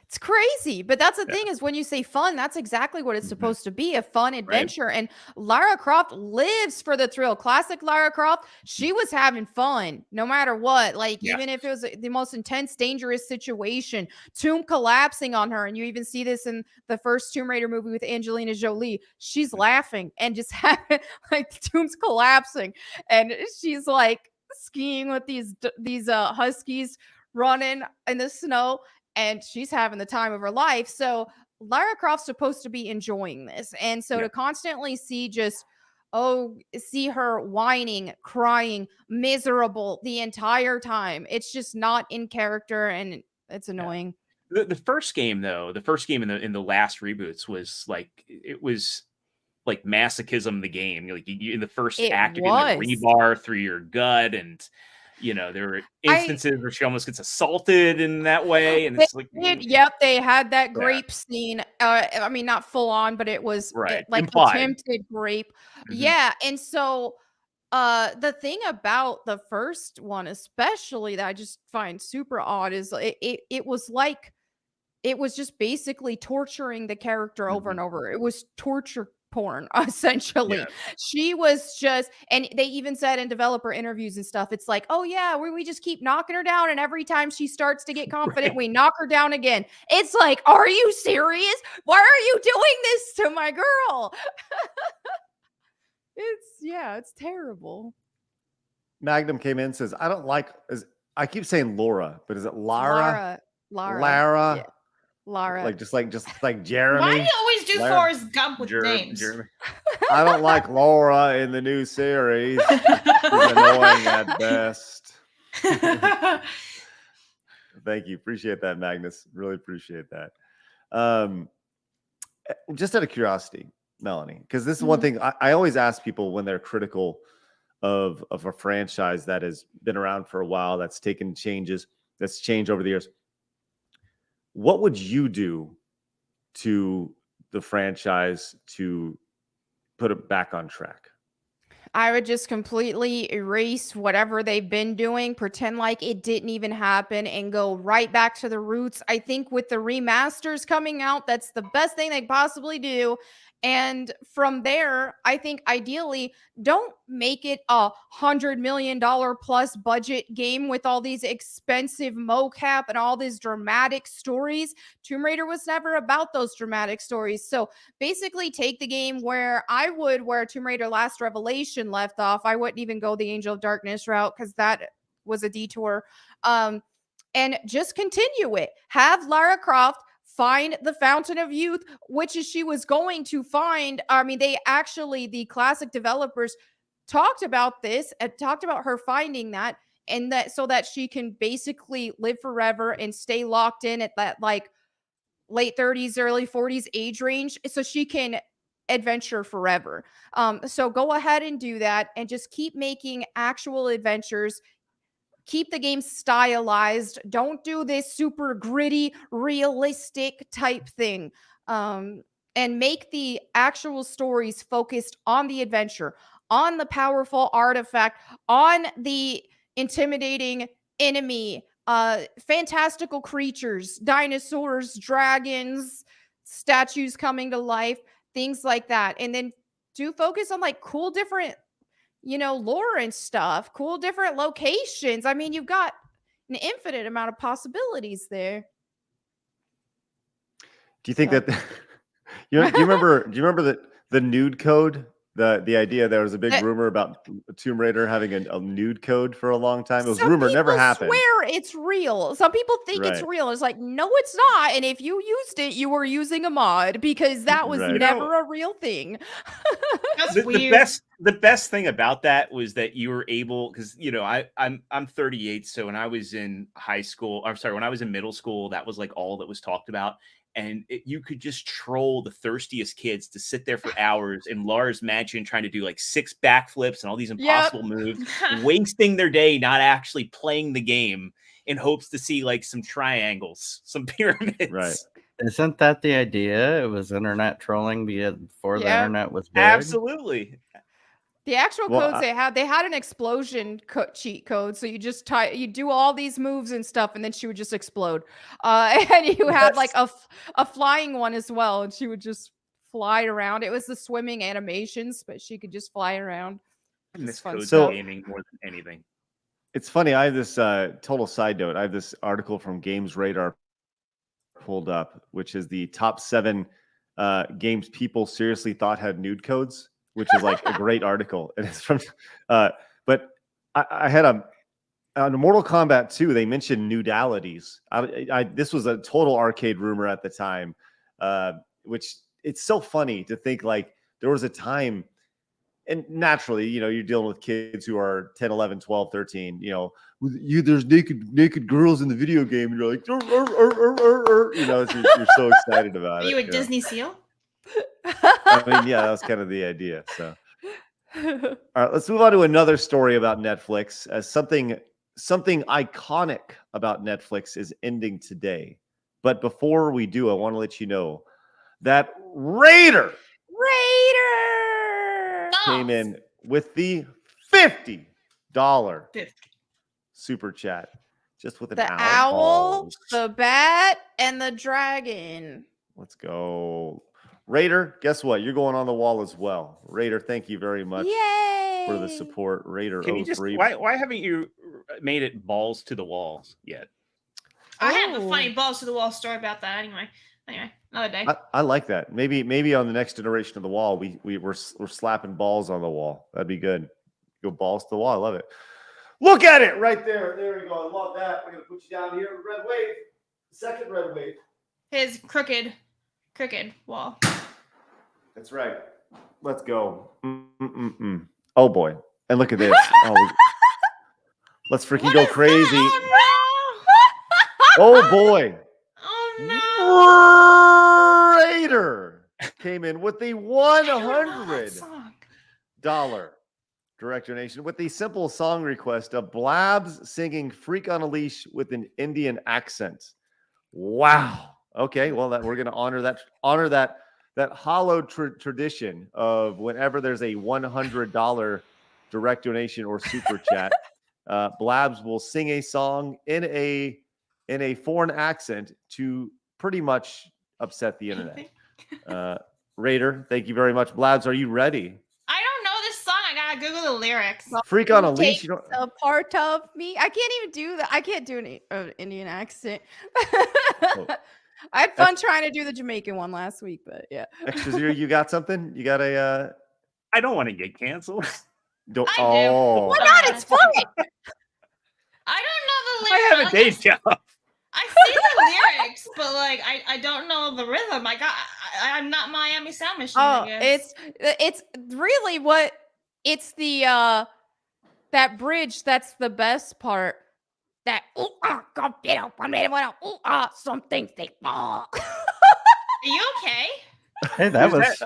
It's crazy, but that's the thing is when you say fun, that's exactly what it's supposed to be, a fun adventure. And Lara Croft lives for the thrill. Classic Lara Croft, she was having fun no matter what. Like even if it was the most intense, dangerous situation, tomb collapsing on her, and you even see this in the first Tomb Raider movie with Angelina Jolie. She's laughing and just having like the tomb's collapsing, and she's like skiing with these huskies running in the snow, and she's having the time of her life. So Lara Croft's supposed to be enjoying this. And so to constantly see see her whining, crying, miserable the entire time, it's just not in character and it's annoying. The first game though, the first game in the last reboots was like, it was like masochism, the game. Like you in the first act, you're getting the rebar through your gut, and there were instances where she almost gets assaulted in that way, and it's like, they had that grape scene. I mean, not full on, but it was like implied. Attempted rape. Yeah, and so the thing about the first one, especially that I just find super odd, is it was like it was just basically torturing the character over and over. It was torture porn, essentially. She was just, and they even said in developer interviews and stuff, it's like, oh yeah, we just keep knocking her down, and every time she starts to get confident, we knock her down again. It's like, are you serious? Why are you doing this to my girl? It's terrible. Magnum came in and says, I keep saying Laura, but is it Lara? Lara. Yeah. Lara. Like just like Jeremy. Why do you always do Forrest Gump with names? Jeremy. I don't like Laura in the new series. She's annoying at best. Thank you. Appreciate that, Magnus. Really appreciate that. Just out of curiosity, Melonie, because this is one thing I always ask people when they're critical of a franchise that has been around for a while, that's taken changes, that's changed over the years. What would you do to the franchise to put it back on track? I would just completely erase whatever they've been doing, pretend like it didn't even happen, and go right back to the roots. I think with the remasters coming out, that's the best thing they possibly do. And from there, I think ideally, don't make it $100 million plus budget game with all these expensive mocap and all these dramatic stories. Tomb Raider was never about those dramatic stories. So basically take the game where Tomb Raider Last Revelation left off. I wouldn't even go the Angel of Darkness route because that was a detour. And just continue it. Have Lara Croft find the Fountain of Youth, which is she was going to find. I mean, the classic developers talked about this and talked about her finding that, and that so that she can basically live forever and stay locked in at that like late 30s, early 40s age range, so she can adventure forever. So go ahead and do that, and just keep making actual adventures. Keep the game stylized. Don't do this super gritty, realistic type thing. And make the actual stories focused on the adventure, on the powerful artifact, on the intimidating enemy, fantastical creatures, dinosaurs, dragons, statues coming to life, things like that. And then do focus on like cool different lore and stuff, cool different locations. I mean, you've got an infinite amount of possibilities there. Do you think that do you remember the nude code? The idea, there was a big rumor about Tomb Raider having a nude code for a long time. It was rumor, never happened. Swear it's real. Some people think it's real. It's like, no, it's not. And if you used it, you were using a mod, because that was never a real thing. That's weird. The best thing about that was that you were able, because I'm 38, so when I was in when I was in middle school, that was like all that was talked about. And you could just troll the thirstiest kids to sit there for hours in Lara's mansion trying to do like 6 backflips and all these impossible moves, wasting their day not actually playing the game in hopes to see like some triangles, some pyramids. Right. Isn't that the idea? It was internet trolling before the internet was big. Absolutely. The actual Well, codes they had an explosion cheat code. So you just you do all these moves and stuff, and then she would just explode. And you had like a flying one as well, and she would just fly around. It was the swimming animations, but she could just fly around. And this fun code's stuff. gaming more than anything. It's funny. I have this total side note. I have this article from Games Radar pulled up, which is the top 7 games people seriously thought had nude codes, which is like a great article. And it's from, but I had on Mortal Kombat 2, they mentioned nudalities. This was a total arcade rumor at the time, which it's so funny to think like there was a time. And naturally, you're dealing with kids who are 10, 11, 12, 13, there's naked girls in the video game. And you're like, you're so excited about it. Are you a Disney seal? I mean, yeah, that was kind of the idea. So, all right, let's move on to another story about Netflix. As something iconic about Netflix is ending today. But before we do, I want to let you know that Raider came in with the $50 super chat, just with an the owl, the bat, and the dragon. Let's go, Raider. Guess what? You're going on the wall as well, Raider. Thank you very much for the support, Raider. Can you just why haven't you made it balls to the walls yet? I have a funny balls to the wall story about that. Anyway, another day. I like that. Maybe on the next generation of the wall, we're slapping balls on the wall. That'd be good. Go balls to the wall. I love it. Look at it right there. There we go. I love that. We're gonna put you down here. Red wave. Second red wave. His crooked wall. That's right. Let's go. Oh boy. And look at this. Let's freaking go crazy. Oh boy. Oh no. Raider came in with the $100 direct donation with the simple song request of Blabs singing "Freak on a Leash" with an Indian accent. Wow. Okay, well, we're going to honor that hallowed tradition of whenever there's a $100 direct donation or super chat, Blabs will sing a song in a foreign accent to pretty much upset the internet. Raider, thank you very much. Blabs, are you ready? I don't know this song. I gotta Google the lyrics. Freak on a Leash. A part of me. I can't even do that. I can't do an Indian accent. I had fun trying to do the Jamaican one last week, but yeah. Extra Zero, you got something? You got a? I don't want to get canceled. I do. Why not? It's fun. I don't know the lyrics. I have a day job. I see the lyrics, but like I don't know the rhythm. I'm not Miami Sound Machine. I guess. It's really what it's the that bridge that's the best part. That something they fall. Are you okay? Hey, that was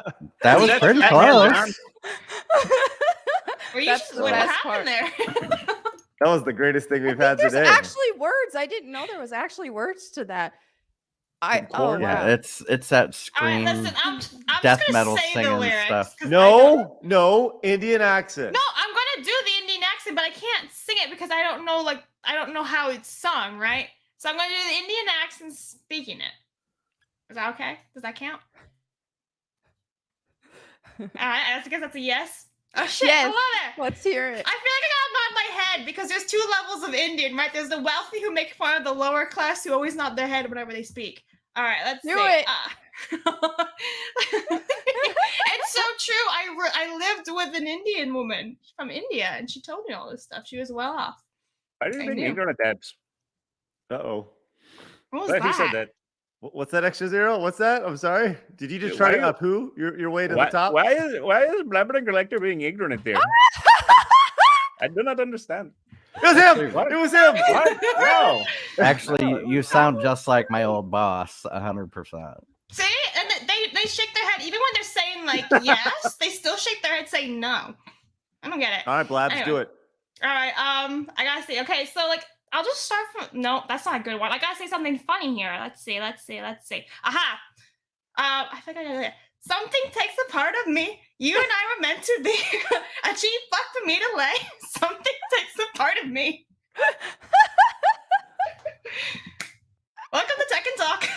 pretty close. Were you That's the what best happened there? That was the greatest thing we've had There's today. actually words. I didn't know there was actually words to that. Wow. Yeah, it's that scream, Listen, I'm death just gonna metal say the singing lyrics, stuff. 'cause No, Indian accent. No, I'm gonna do the Indian accent, but I can't sing it because I don't know how it's sung, right? So I'm gonna do the Indian accent speaking it. Is that okay? Does that count? All right, I guess that's a yes. Oh shit, Yes. I love it. Let's hear it. I feel like I got nod my head because there's 2 levels of Indian, right? There's the wealthy who make fun of the lower class who always nod their head whenever they speak. All right, let's Do see. it. It's so true. I lived with an Indian woman from India, and she told me all this stuff. She was well off. I didn't I think knew. ignorant dabs. Uh-oh. What was But that? he said that. What's that Extra Zero? What's that? I'm sorry. Did you just Yeah, try to why- up-who your way to Why, the top? why is Blabber Collector being ignorant there? I do not understand. It was him. What? It was him. What? No. Actually, you sound just like my old boss, 100%. See, and they shake their head even when they're saying like yes. They still shake their head saying no. I don't get it. All right, Blabs, Anyway. do it. All right, I gotta see. Okay, so like I'll just start from. No, that's not a good one. I gotta say something funny here. Let's see. Aha. I think I got it. Something takes a part of me. You and I were meant to be. A cheap fuck for me to lay. Something takes a part of me. Welcome to Tech and Talk.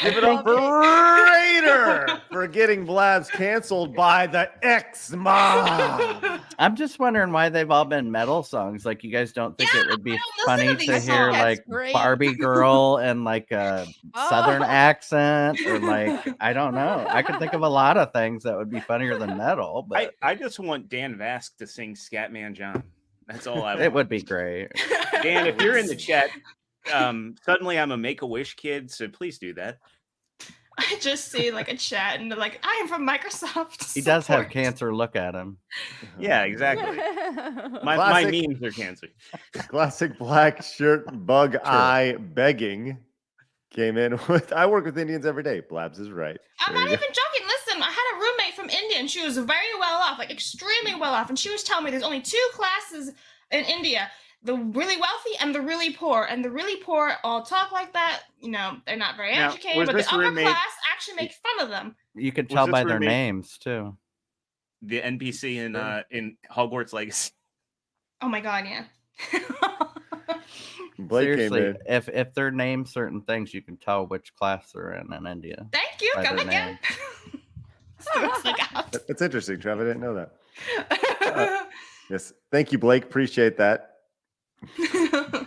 Give it up for Raider for getting Blabs canceled by the X Mob. I'm just wondering why they've all been metal songs. Like, you guys don't think it would be funny to these hear songs. like That's great. Barbie Girl and like a Southern accent, or like, I don't know. I could think of a lot of things that would be funnier than metal, but I just want Dan Vask to sing Scatman John. That's all I want. it would be great. Dan, if you're in the chat, suddenly I'm a Make-A-Wish kid, so please do that. I just see like a chat and they're like, I am from Microsoft. He does have Support. cancer. Look at him. Yeah, exactly. My Classic. memes are cancer. Classic black shirt bug eye begging came in with, I work with Indians every day. Blabs is right. I'm There not you even joking. Listen, I had a roommate from India and she was very well off, like extremely well off. And she was telling me there's only 2 classes in India, the really wealthy and the really poor. And the really poor all talk like that. You know, they're not very Now, educated, was but this the upper roommate- class actually make fun of them. You could Was tell this by their roommate- names too. The NPC in Hogwarts Legacy. Oh my God, yeah. Blake Seriously, came in. if they're named certain things, you can tell which class they're in India. Thank you. By Come their again. Looks like out. That's interesting, Trev. I didn't know that. Yes. Thank you, Blake. Appreciate that.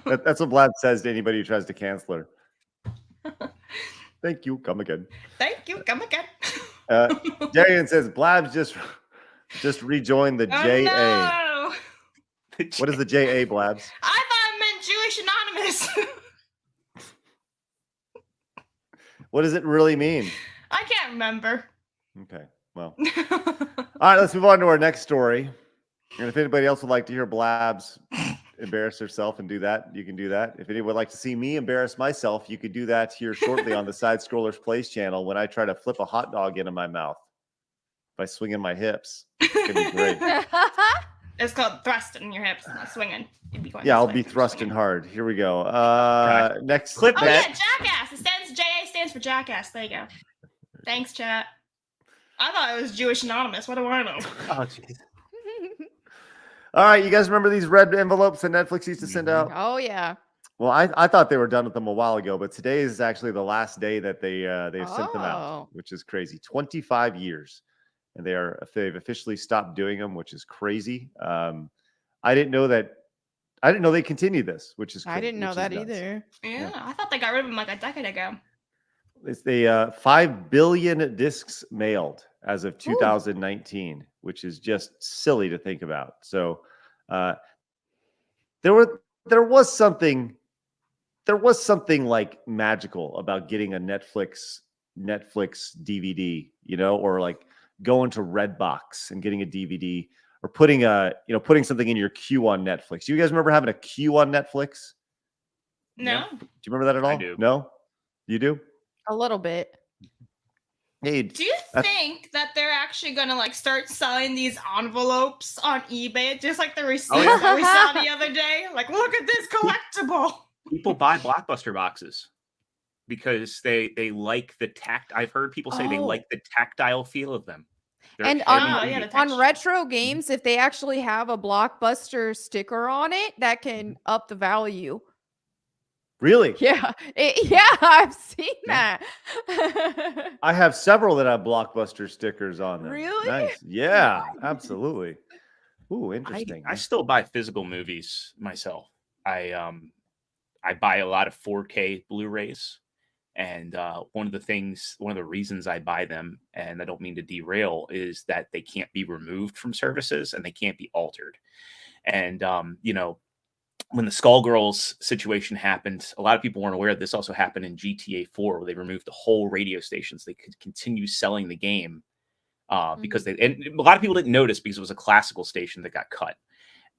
That's what Blab says to anybody who tries to cancel her. Thank you. Come again. Thank you. Come again. Darian says Blabs just rejoined the Oh, JA. no. What is the JA, Blabs? I thought it meant Jewish Anonymous. What does it really mean? I can't remember. Okay. Well. All right, let's move on to our next story. And if anybody else would like to hear Blabs embarrass herself and do that, you can do that. If anyone would like to see me embarrass myself, you could do that here shortly on the Side Scrollers Plays channel when I try to flip a hot dog into my mouth by swinging my hips. It's going to be great. It's called thrusting your hips, not swinging. You'd be going Yeah, this I'll way. be thrusting hard. Here we go. Next Clip Oh that. yeah, Jackass. JA stands for Jackass. There you go. Thanks, chat. I thought it was Jewish Anonymous. What do I know? Oh, jeez. All right, you guys remember these red envelopes that Netflix used to send out? Oh yeah. Well, I thought they were done with them a while ago, but today is actually the last day that they've sent them out, Oh. which is crazy. 25 years, and they've officially stopped doing them, which is crazy. I didn't know that. I didn't know they continued this, which is crazy, I didn't know which is that nuts. either. Yeah, I thought they got rid of him like a decade ago. It's the 5 billion discs mailed as of 2019, which is just silly to think about. So there was something like magical about getting a Netflix DVD, or like going to Redbox and getting a DVD, or putting something in your queue on Netflix. Do you guys remember having a queue on Netflix? No. Do you remember that at all? I do. No? You do? A little bit. Hey, Do you think that they're actually gonna like start selling these envelopes on eBay, just like the receipts yeah. that we saw the other day? Like, look at this collectible. People buy Blockbuster boxes because they like the tact. I've heard people say they Oh. like the tactile feel of them. They're And heavy Oh, duty. yeah, the on texture. retro games, if they actually have a Blockbuster sticker on it, that can up the value. really? Yeah, I've seen Yeah. that. I have several that have Blockbuster stickers on them. Really? Nice. Yeah, absolutely. Ooh, interesting. I still buy physical movies myself. I buy a lot of 4K Blu-rays, and one of the reasons I buy them, and I don't mean to derail, is that they can't be removed from services and they can't be altered. And when the Skullgirls situation happened, a lot of people weren't aware this also happened in GTA 4, where they removed the whole radio stations. They could continue selling the game because and a lot of people didn't notice because it was a classical station that got cut.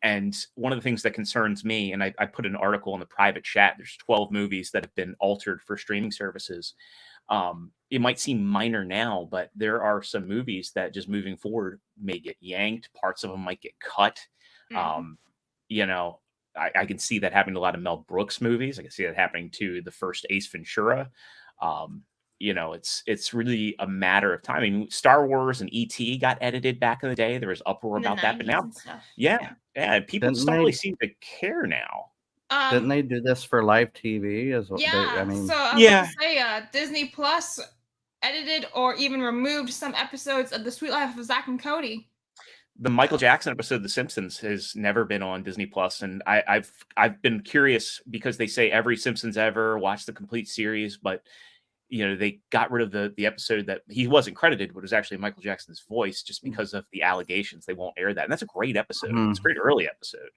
And one of the things that concerns me, and I put an article in the private chat, there's 12 movies that have been altered for streaming services. It might seem minor now, but there are some movies that just moving forward may get yanked. Parts of them might get cut. Mhm. I can see that happening to a lot of Mel Brooks movies. I can see that happening to the first Ace Ventura. It's really a matter of time. I mean, Star Wars and ET got edited back in the day. There was uproar In the about that, but 90s now, and stuff. yeah, people Didn't just don't they- really seem to care now. Didn't they do this for live TV as well? Yeah. I mean, so I was about to say, Disney Plus edited or even removed some episodes of The Sweet Life of Zack and Cody. The Michael Jackson episode of The Simpsons has never been on Disney Plus, and I've been curious because they say every Simpsons ever watch the complete series, but they got rid of the episode that he wasn't credited, but it was actually Michael Jackson's voice, just because of the allegations. They won't air that, and that's a great episode. It's a great early episode.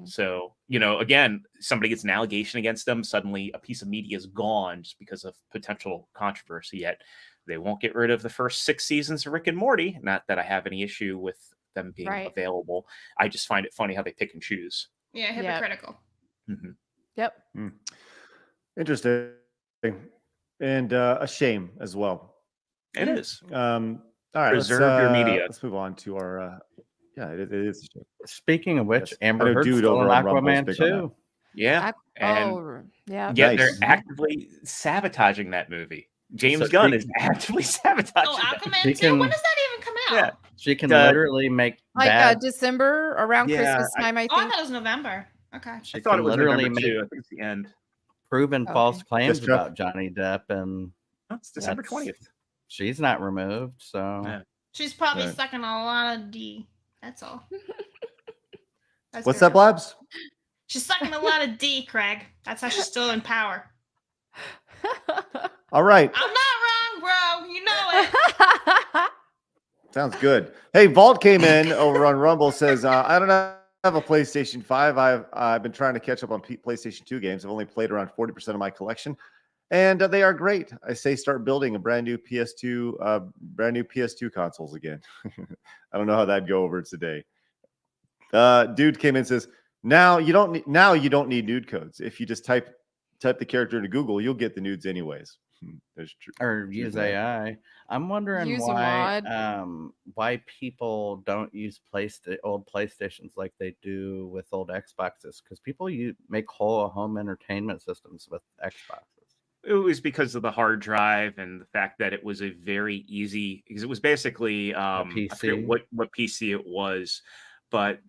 So again, somebody gets an allegation against them, suddenly a piece of media is gone just because of potential controversy. Yet they won't get rid of the first 6 seasons of Rick and Morty. Not that I have any issue with them being available. I just find it funny how they pick and choose. Yeah, hypocritical. Yep. Interesting. And a shame as well. It is. All right, Preserve your media. Let's move on to our. It is a shame. speaking of which, Yes. I know Amber Heard's Dude still in over on Rumble's Aquaman big on that. too. Yeah. And yeah. yet Nice. they're actively sabotaging that movie. James So Gunn she- is actively sabotaging Oh, that. Aquaman She 2? can- When does that even come out? Yeah. She can Uh, literally make Like bad. December around Yeah, Christmas time, I Oh, I think. thought it was November. Okay. She I thought can it was literally November make too. I think it's the end. proven Okay. false claims Yes, Jeff. about Johnny Depp, and Oh, it's December That's- 20th. she's not removed. So Yeah. She's probably Right. sucking a lot of D. That's all. That's What's good. that, Blabs? She's sucking a lot of D, Craig. That's how she's still in power. All right. I'm not wrong, bro. You know it. Sounds good. Hey, Vault came in over on Rumble, says, I don't have a PlayStation 5. I've been trying to catch up on PlayStation 2 games. I've only played around 40% of my collection, and they are great. I say start building a brand new PS2 consoles again. I don't know how that'd go over today. Dude came in and says, now you don't need nude codes. If you just type the character into Google, you'll get the nudes anyways. That's true. or use that. AI. I'm wondering Use a why people don't use old PlayStations like they do with old Xboxes, because people make whole home entertainment systems with Xboxes. It was because of the hard drive and the fact that it was a very easy, because it was basically I forget PC? what PC it was, but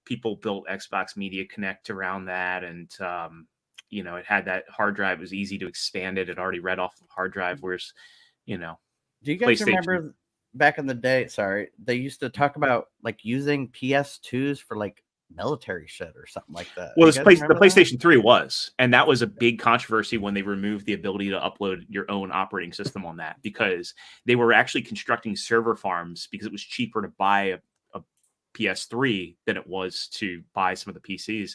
people built Xbox Media Connect around that, and it had that hard drive. It was easy to expand it. It already read off the hard drive, whereas Do you guys PlayStation. remember back in the day? Sorry, they used to talk about like using PS2s for like military shit or something like that. Well, You the guys remember that? PlayStation 3 was, and that was a big controversy when they removed the ability to upload your own operating system on that, because they were actually constructing server farms because it was cheaper to buy a PS3 than it was to buy some of the PCs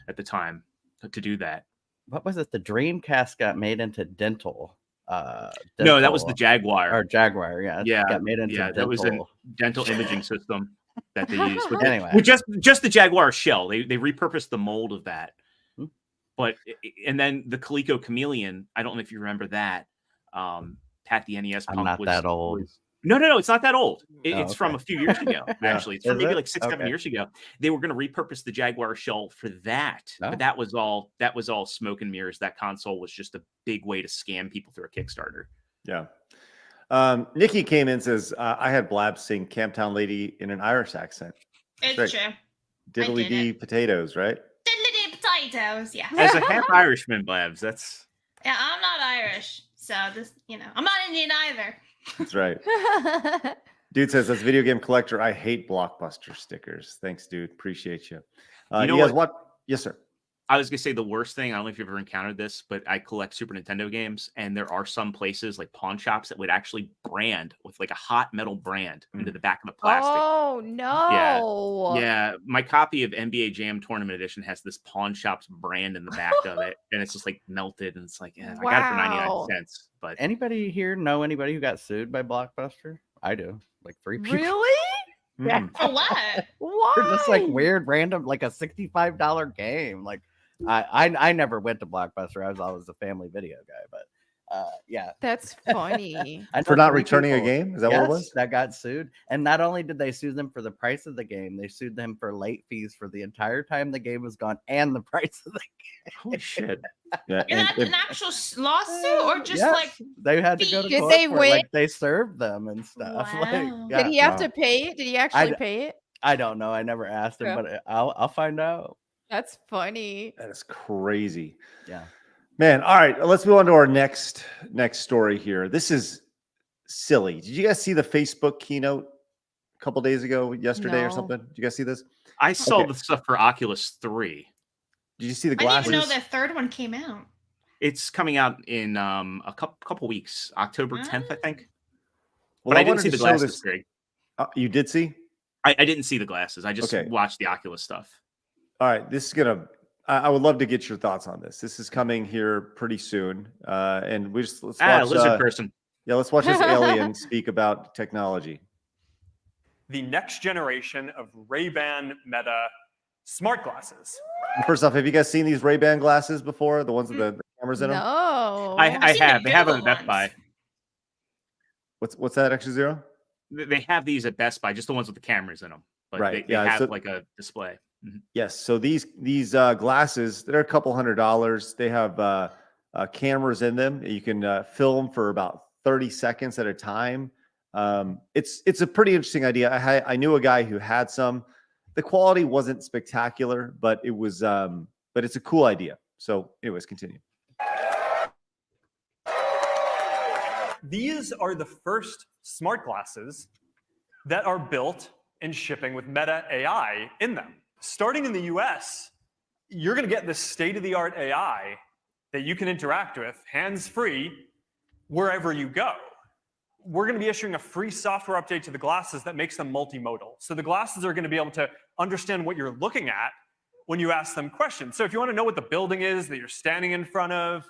at the time to do that. What was it? The Dreamcast got made into dental. No, that was the dental- Jaguar. or Jaguar. Yeah, it Yeah, got made into yeah, that was a dental. dental imaging system that they used. With Anyway. with just the Jaguar shell. They repurposed the mold of that. Hmm. But and then the Coleco Chameleon, I don't know if you remember that. Pat the NES I'm pump not that old. No, it's not that old. Oh, It's from a okay. few years ago, actually. It's from Is maybe it? like 6-7 Okay. years ago. They were going to repurpose the Jaguar shell for that. Oh. But that was all smoke and mirrors. That console was just a big way to scam people through a Kickstarter. Yeah. Nikki came in and says, I had Blab sing Camptown Lady in an Irish accent. It's Right. true. Diddly dee potatoes, right? Diddly potatoes. Yeah. As a half Irishman, Blabs, that's Yeah, I'm not Irish. So this, I'm not Indian either. That's right. Dude says, as a video game collector, I hate Blockbuster stickers. Thanks, dude. Appreciate you. You know you guys what? Yes, sir. I was gonna say the worst thing. I don't know if you've ever encountered this, but I collect Super Nintendo games, and there are some places like pawn shops that would actually brand with like a hot metal brand into the back of the plastic. Oh no. Yeah, my copy of NBA Jam Tournament Edition has this pawn shop's brand in the back of it, and it's just like melted, and it's like, I got it for 99 Wow. cents. But Anybody here know anybody who got sued by Blockbuster? I do. Like 3 people. Really? Hmm. For what? Why? For just like weird, random, like a $65 game. Like I never went to Blockbuster. I was always a family video guy, but Yeah. That's funny. I know For not 3 returning a people, game? Is that what it yes, was? that got sued. And not only did they sue them for the price of the game, they sued them for late fees for the entire time the game was gone and the price of the Holy shit. Yeah. Is that an actual lawsuit or just Yes, like they had to go to fees? Did court they for it. win? Like they served them and stuff. Like, Wow. yeah, Did he have wow. to pay it? Did he actually pay it? I don't know. I never asked him, Yeah. but I'll find out. That's funny. That is crazy. Yeah. Man, all right, let's move on to our next story here. This is silly. Did you guys see the Facebook keynote a couple days ago, yesterday or No. something? Did you guys see this? I saw Okay. the stuff for Oculus 3. Did you see the I glasses? didn't even know the third one came out. It's coming out in a couple weeks, October 10th, I think. Well, But I didn't wanted see to the show glasses, this- Greg. You did see? I didn't see the glasses. I just Okay. watched the Oculus stuff. All right, this is gonna. I would love to get your thoughts on this. This is coming here pretty soon, and let's watch. Lizard person. Yeah, let's watch this alien speak about technology. The next generation of Ray-Ban Meta smart glasses. First off, have you guys seen these Ray-Ban glasses before? The ones with the cameras in them. No. I I've seen the have. They have them at Google Best Buy. ones. What's that? Extra zero? They have these at Best Buy, just the ones with the cameras in them. But Right, they yeah, have so- like a display. Yes. So these glasses, they're a couple $100s. They have cameras in them. You can film for about 30 seconds at a time. It's a pretty interesting idea. I knew a guy who had some. The quality wasn't spectacular, but it was. But it's a cool idea. So, anyways, continue. These are the first smart glasses that are built and shipping with Meta AI in them. Starting in the US, you're going to get this state-of-the-art AI that you can interact with hands-free wherever you go. We're going to be issuing a free software update to the glasses that makes them multimodal. So the glasses are going to be able to understand what you're looking at when you ask them questions. So if you want to know what the building is that you're standing in front of,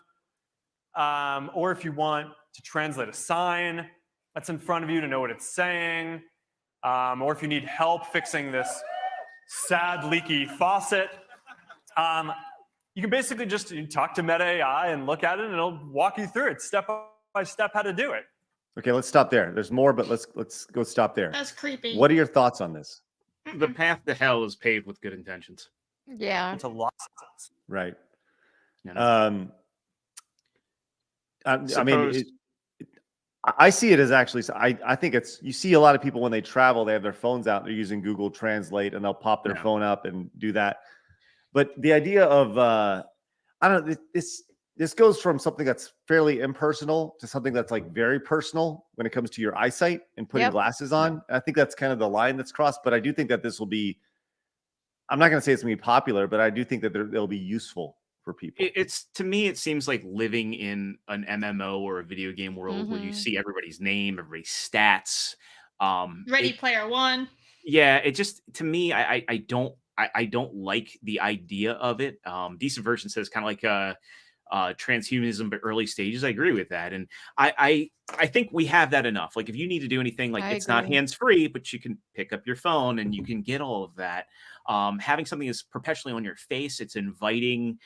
or if you want to translate a sign that's in front of you to know what it's saying, or if you need help fixing this sad leaky faucet, you can basically just talk to Meta AI and look at it, and it'll walk you through it step by step how to do it. Okay, let's stop there. There's more, but let's go stop there. That's creepy. What are your thoughts on this? The path to hell is paved with good intentions. Yeah. It's a lot of sense. Right. You know? I mean, Suppose- I see it as actually. I think it's. You see a lot of people when they travel, they have their phones out. They're using Google Translate, and they'll pop their Yeah. phone up and do that. But the idea of, I don't know. This goes from something that's fairly impersonal to something that's like very personal when it comes to your eyesight and putting Yep. glasses on. I think that's kind of the line that's crossed. But I do think that this will be. I'm not going to say it's going to be popular, but I do think that they'll be useful for people. It's to me, it seems like living in an MMO or a video game world where you Mhm. see everybody's name, everybody's stats. Ready it- Player One. Yeah, it just to me, I don't like the idea of it. Decent Version says kind of like transhumanism, but early stages. I agree with that, and I think we have that enough. Like if you need to do anything, like I it's not agree. hands free, but you can pick up your phone and you can get all of that. Having something that's perpetually on your face, it's inviting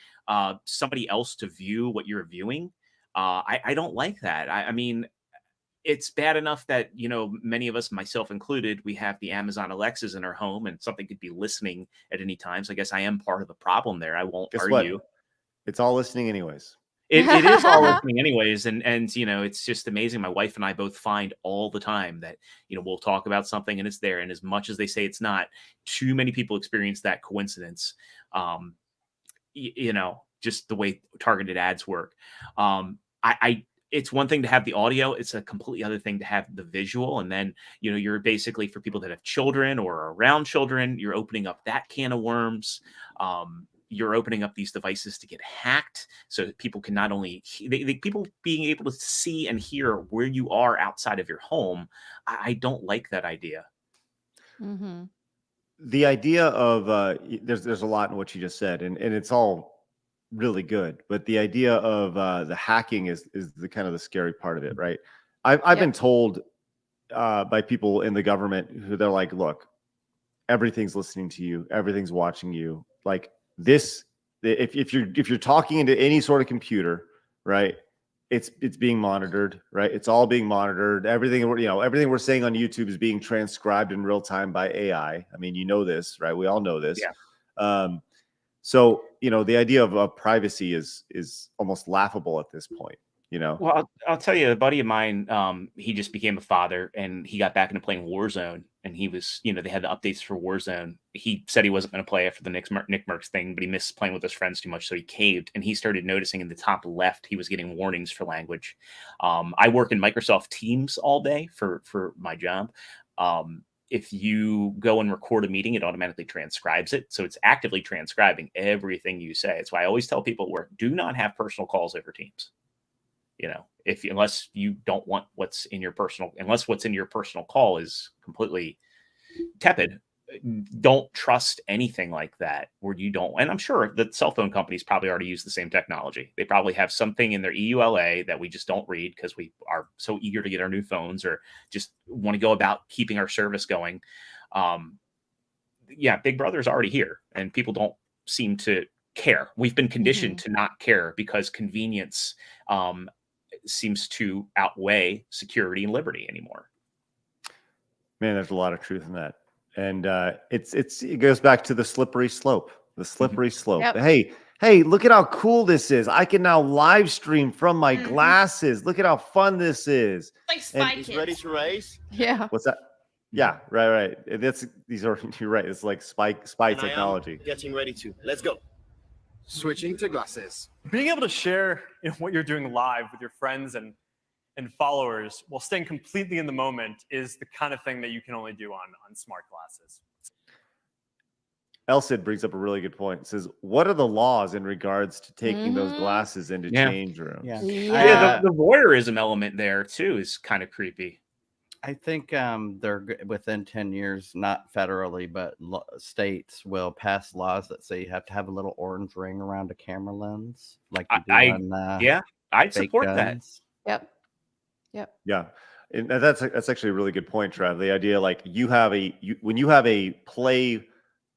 somebody else to view what you're viewing. I don't like that. I mean, it's bad enough that, you know, many of us, myself included, we have the Amazon Alexas in our home and something could be listening at any time. So I guess I am part of the problem there. I won't Guess what? argue. It's all listening, anyways. It is all listening anyways. And, you know, it's just amazing. My wife and I both find all the time that, you know, we'll talk about something and it's there. And as much as they say it's not, too many people experience that coincidence. You know, just the way targeted ads work. It's one thing to have the audio. It's a completely other thing to have the visual. And then, you know, you're basically for people that have children or are around children, you're opening up that can of worms. You're opening up these devices to get hacked. So that people can not only, people being able to see and hear where you are outside of your home. I don't like that idea. Mm-hmm. The idea of there's a lot in what you just said, and it's all really good, but the idea of the hacking is the kind of the scary part of it, right? I've been told by people in the government who they're like, look, everything's listening to you, everything's watching you. Like this, if you're talking into any sort of computer, right? it's being monitored, right? It's all being monitored. Everything everything we're saying on YouTube is being transcribed in real time by AI. I mean, you know this, right? We all know this. Yeah. So the idea of privacy is almost laughable at this point. Well, I'll tell you, a buddy of mine, he just became a father and he got back into playing Warzone, and he was, they had the updates for Warzone. He said he wasn't going to play after the Nick Merckx thing, but he missed playing with his friends too much, so he caved, and he started noticing in the top left, he was getting warnings for language. I work in Microsoft Teams all day for my job. If you go and record a meeting, it automatically transcribes it. So it's actively transcribing everything you say. It's why I always tell people at work, do not have personal calls over Teams. Unless you don't want what's in your personal call is completely tepid, don't trust anything like that where you don't. And I'm sure the cell phone companies probably already use the same technology. They probably have something in their EULA that we just don't read because we are so eager to get our new phones or just want to go about keeping our service going. Big Brother's already here and people don't seem to care. We've been conditioned to not care because convenience seems to outweigh security and liberty anymore. Man, there's a lot of truth in that. And it goes back to the slippery slope. Yep. Hey, look at how cool this is. I can now live stream from my glasses. Look at how fun this is. Like Spy He's Kids. ready to race. Yeah. What's that? Yeah, right. You're right. It's like spy And technology. I am getting ready to. Let's go. Switching to glasses. Being able to share what you're doing live with your friends and followers while staying completely in the moment is the kind of thing that you can only do on smart glasses. Elsid brings up a really good point. It says, what are the laws in regards to taking those glasses into change rooms? The voyeurism element there too is kind of creepy. I think they're within 10 years, not federally, but states will pass laws that say you have to have a little orange ring around a camera lens, like you do on I'd fake support guns. Yep. Yeah. And that's actually a really good point, Trav. The idea, like when you have a play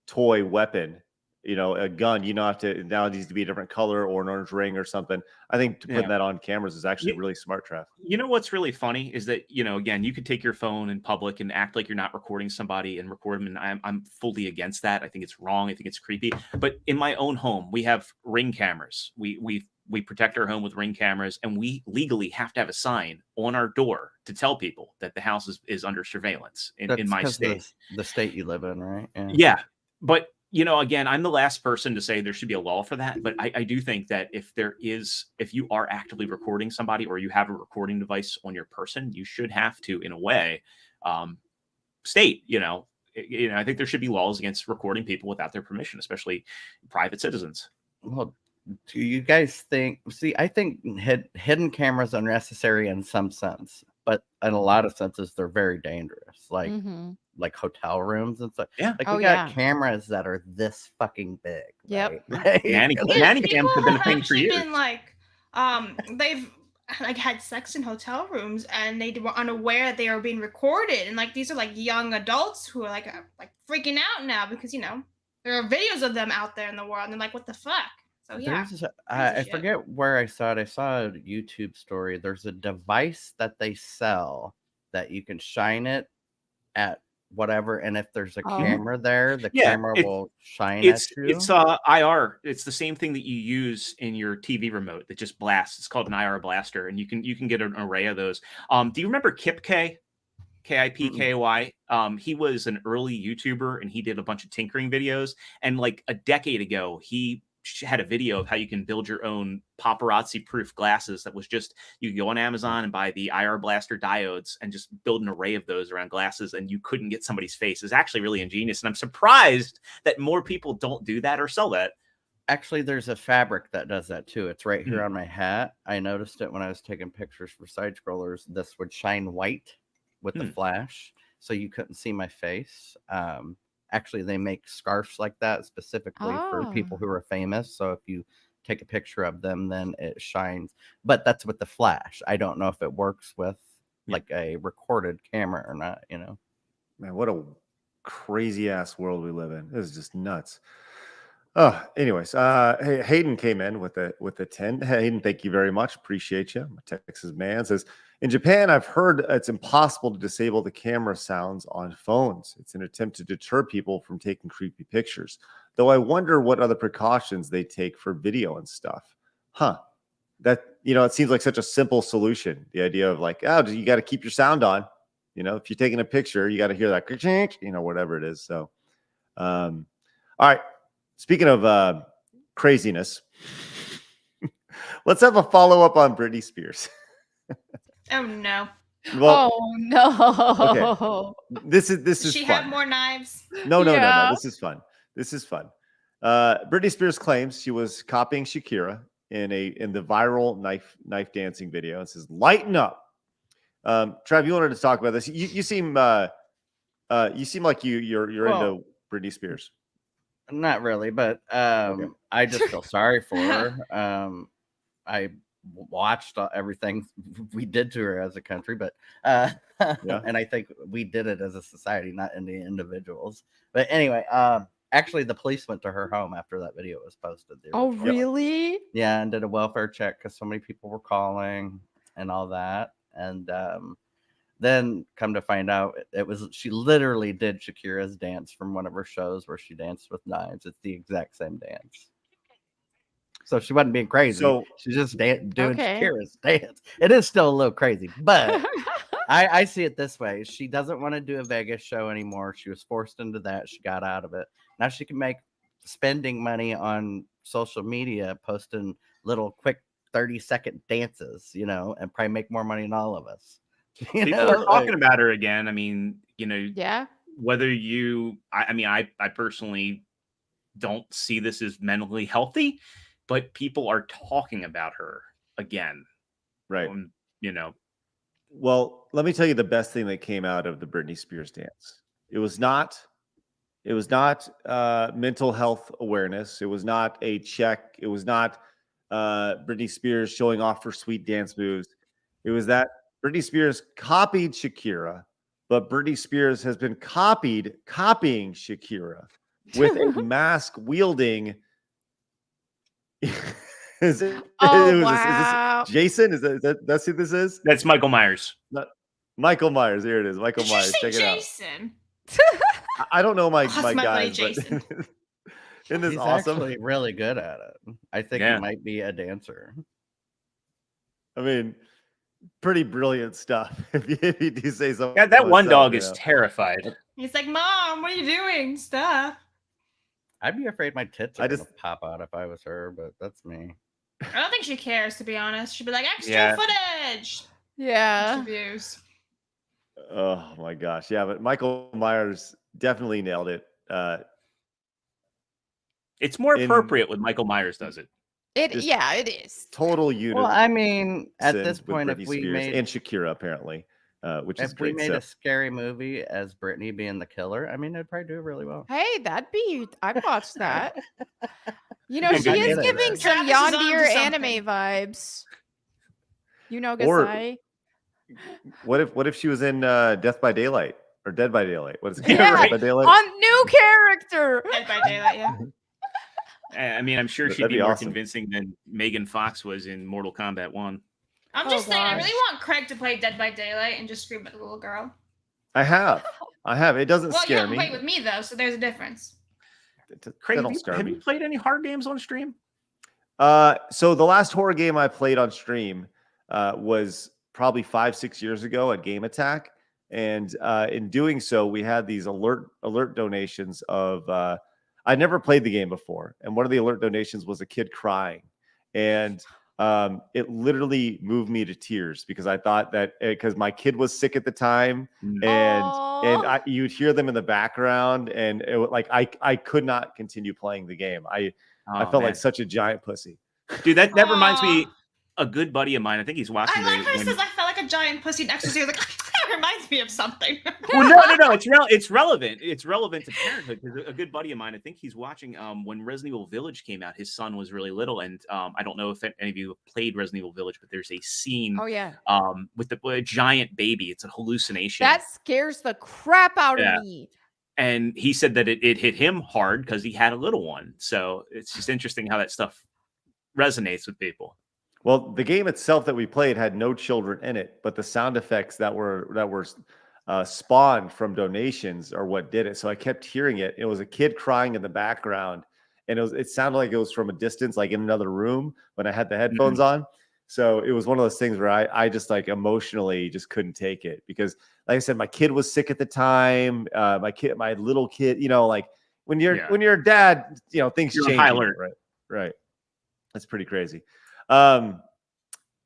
toy weapon, a gun, now it needs to be a different color or an orange ring or something. I think putting that on cameras is actually really smart, Trav. What's really funny is that, again, you could take your phone in public and act like you're not recording somebody and record them. And I'm fully against that. I think it's wrong. I think it's creepy. But in my own home, we have Ring cameras. We protect our home with Ring cameras, and we legally have to have a sign on our door to tell people that the house is under surveillance in my state. The state you live in, right? Yeah. But again, I'm the last person to say there should be a law for that. But I do think that if you are actively recording somebody or you have a recording device on your person, you should have to, in a way, state, I think there should be laws against recording people without their permission, especially private citizens. Well, do you guys think, I think hidden cameras are necessary in some sense, but in a lot of senses, they're very dangerous. Like hotel rooms and stuff. Yeah. Like we got cameras that are this fucking big. Yep. Right? Nanny cams have been a thing for years. They've had sex in hotel rooms and they were unaware they are being recorded. And these are young adults who are freaking out now because, there are videos of them out there in the world and they're like, what the fuck? So yeah. I forget where I saw it. I saw a YouTube story. There's a device that they sell that you can shine it at whatever, and if there's a camera there, the camera will shine at you. It's IR. It's the same thing that you use in your TV remote that just blasts. It's called an IR blaster, and you can get an array of those. Do you remember Kip K? Kipky? He was an early YouTuber, and he did a bunch of tinkering videos. And like a decade ago, he had a video of how you can build your own paparazzi proof glasses. That was just, you could go on Amazon and buy the IR blaster diodes and just build an array of those around glasses, and you couldn't get somebody's face. It's actually really ingenious, and I'm surprised that more people don't do that or sell that. Actually, there's a fabric that does that too. It's right here on my hat. I noticed it when I was taking pictures for side scrollers. This would shine white with the flash, so you couldn't see my face. Actually, they make scarves like that specifically for people who are famous. So if you take a picture of them, then it shines. But that's with the flash. I don't know if it works with like a recorded camera or not, Man, what a crazy ass world we live in. This is just nuts. Anyways, hey, Hayden came in with a 10. Hayden, thank you very much. Appreciate you. My Texas man says, in Japan, I've heard it's impossible to disable the camera sounds on phones. It's an attempt to deter people from taking creepy pictures. Though I wonder what other precautions they take for video and stuff. Huh. That, it seems like such a simple solution. The idea of like, oh, you got to keep your sound on. If you're taking a picture, you got to hear that, whatever it is. So, all right. Speaking of craziness, let's have a follow-up on Britney Spears. Oh no. Well, Oh no. okay. This is Does she fun. have more knives? No. Yeah. This is fun. Britney Spears claims she was copying Shakira in the viral knife dancing video. It says, "Lighten up." Trav, you wanted to talk about this. You seem like you're Well, into Britney Spears. Not really, but I just feel sorry for her. I watched everything we did to her as a country, but and I think we did it as a society, not any individuals. But anyway, actually, the police went to her home after that video was posted. Oh, really? Yeah, and did a welfare check because so many people were calling and all that, and then come to find out she literally did Shakira's dance from one of her shows where she danced with knives. It's the exact same dance. So she wasn't being crazy. So she's just doing Shakira's dance. It is still a little crazy, but I see it this way. She doesn't want to do a Vegas show anymore. She was forced into that. She got out of it. Now she can make spending money on social media, posting little quick 30-second dances, and probably make more money than all of us. People are talking about her again. I mean, Yeah. whether I personally don't see this as mentally healthy, but people are talking about her again. Right. You Well, let me tell you the best thing that came out of the Britney Spears dance. It was not mental health awareness. It was not a check. It was not Britney Spears showing off her sweet dance moves. It was that Britney Spears copied Shakira, but Britney Spears has been copying Shakira with a mask wielding. Is this Jason? That's who this is? That's Michael Myers. Michael Myers. Here it is. Michael Did Myers. you say Check Jason? it out. I don't know my That's my guys, buddy, but Jason. isn't this He's awesome? actually really good at it. I think he might be a dancer. I mean, pretty brilliant stuff. If you do say so. Yeah, that one dog is terrified. He's like, Mom, what are you doing? Stop. I'd be afraid my tits are I gonna just- pop out if I was her, but that's me. I don't think she cares, to be honest. She'd be like, extra Yeah. footage. Yeah. Extra views. Oh my gosh, yeah, but Michael Myers definitely nailed it. It's more appropriate when Michael Myers does it. It Just is. Total unit. Well, I mean, at this point, if Britney we Spears made and Shakira apparently, which is if we great. made So, a scary movie as Britney being the killer, I mean, it'd probably do really well. Hey, I'd watch that. Yeah, She good is idea. giving some Travis is onto Yondier something. anime vibes. Or- Gasai. what if she was in Death by Daylight or Dead by Daylight? What is it? Yeah, Dead by Daylight. On new character. Dead by Daylight, yeah. I mean, I'm sure That'd she'd be be more awesome. convincing than Megan Fox was in Mortal Kombat 1. I'm Oh, just saying, I gosh. really want Craig to play Dead by Daylight and just scream at the little girl. I have. It doesn't Well, you scare haven't me. played with me, though, so there's a difference. Craig, They don't scare have me. you played any horror games on stream? So the last horror game I played on stream was probably 5-6 years ago at Game Attack, and in doing so, we had these alert donations of. I never played the game before, and one of the alert donations was a kid crying, and it literally moved me to tears because I thought that because my kid was sick at the time, and you'd hear them in the background, and I could not continue playing the game. I felt like such a giant pussy. Dude, that reminds me. A good buddy of mine, I think he's watching. I like how he says I felt like a giant pussy next to you. Like, that reminds me of something. Well, no. It's relevant. It's relevant to parenthood because a good buddy of mine, I think he's watching. When Resident Evil Village came out, his son was really little, and I don't know if any of you have played Resident Evil Village, but there's a scene. Oh yeah. With a giant baby. It's a hallucination. That scares the crap out Yeah. of me. And he said that it hit him hard because he had a little one. So it's just interesting how that stuff resonates with people. Well, the game itself that we played had no children in it, but the sound effects that were spawned from donations are what did it. So I kept hearing it. It was a kid crying in the background, and it sounded like it was from a distance, like in another room when I had the headphones on. So it was one of those things where I just like emotionally just couldn't take it because, like I said, my kid was sick at the time. My little kid, like when you're a dad, things You're change. high alert. Right. That's pretty crazy. All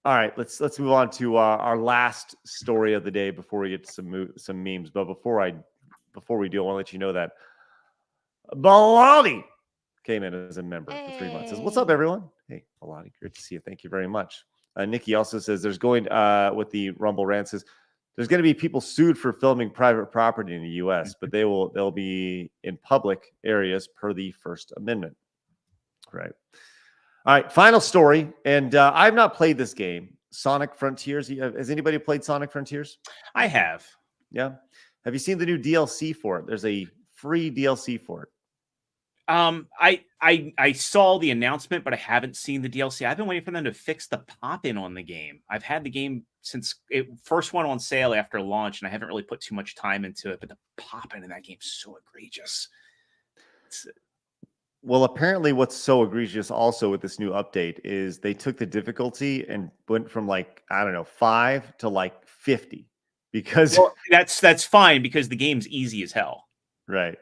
right, let's move on to our last story of the day before we get to some memes. But before we do, I want to let you know that Melonie came in as a member for 3 months. Says, "What's up, everyone?" Hey, Melonie, great to see you. Thank you very much. Nikki also says there's going with the Rumble rant says there's going to be people sued for filming private property in the U.S., but they'll be in public areas per the First Amendment. Right. All right, final story, and I've not played this game, Sonic Frontiers. Has anybody played Sonic Frontiers? I have. Yeah. Have you seen the new DLC for it? There's a free DLC for it. I saw the announcement, but I haven't seen the DLC. I've been waiting for them to fix the pop-in on the game. I've had the game since it first went on sale after launch, and I haven't really put too much time into it. But the pop-in in that game's so egregious. Well, apparently what's so egregious also with this new update is they took the difficulty and went from 5 to 50 because that's fine because the game's easy as hell. Right.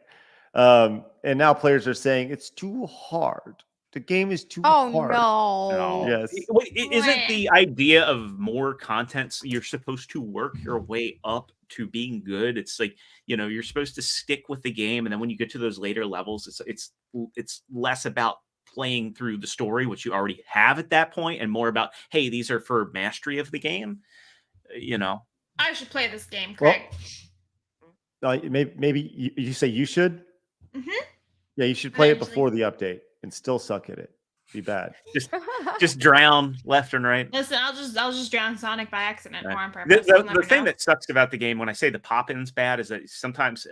And now players are saying it's too hard. The game is too hard. No. Yes. Isn't the idea of more content you're supposed to work your way up to being good? It's like, you're supposed to stick with the game, and then when you get to those later levels, it's less about playing through the story, which you already have at that point, and more about, hey, these are for mastery of the game. I should play this game, Craig. Well, maybe you say you should. Mm-hmm. Yeah, you should play it before the update and still suck at it. Be bad. Just drown left and right. Listen, I'll just drown Sonic by accident or on purpose. The thing that sucks about the game when I say the pop-in's bad is that sometimes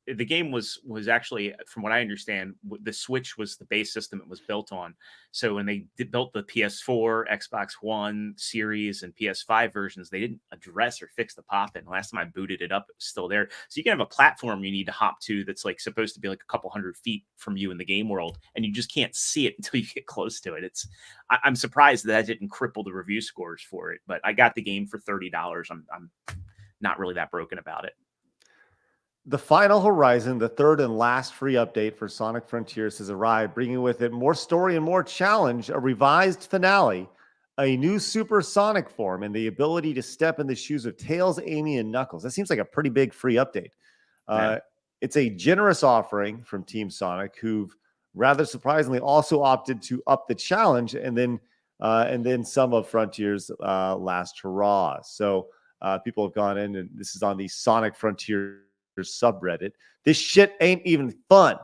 the game was actually, from what I understand, the Switch was the base system it was built on. So when they built the PS4, Xbox One series, and PS5 versions, they didn't address or fix the pop-in. Last time I booted it up, it was still there. So you can have a platform you need to hop to that's supposed to be a couple hundred feet from you in the game world, and you just can't see it until you get close to it. I'm surprised that didn't cripple the review scores for it, but I got the game for $30. I'm not really that broken about it. The Final Horizon, the third and last free update for Sonic Frontiers, has arrived, bringing with it more story and more challenge, a revised finale, a new Super Sonic form, and the ability to step in the shoes of Tails, Amy, and Knuckles. That seems like a pretty big free update. It's a generous offering from Team Sonic, who've rather surprisingly also opted to up the challenge and then some of Frontiers' last hurrah. So people have gone in, and this is on the Sonic Frontiers subreddit. This shit ain't even fun.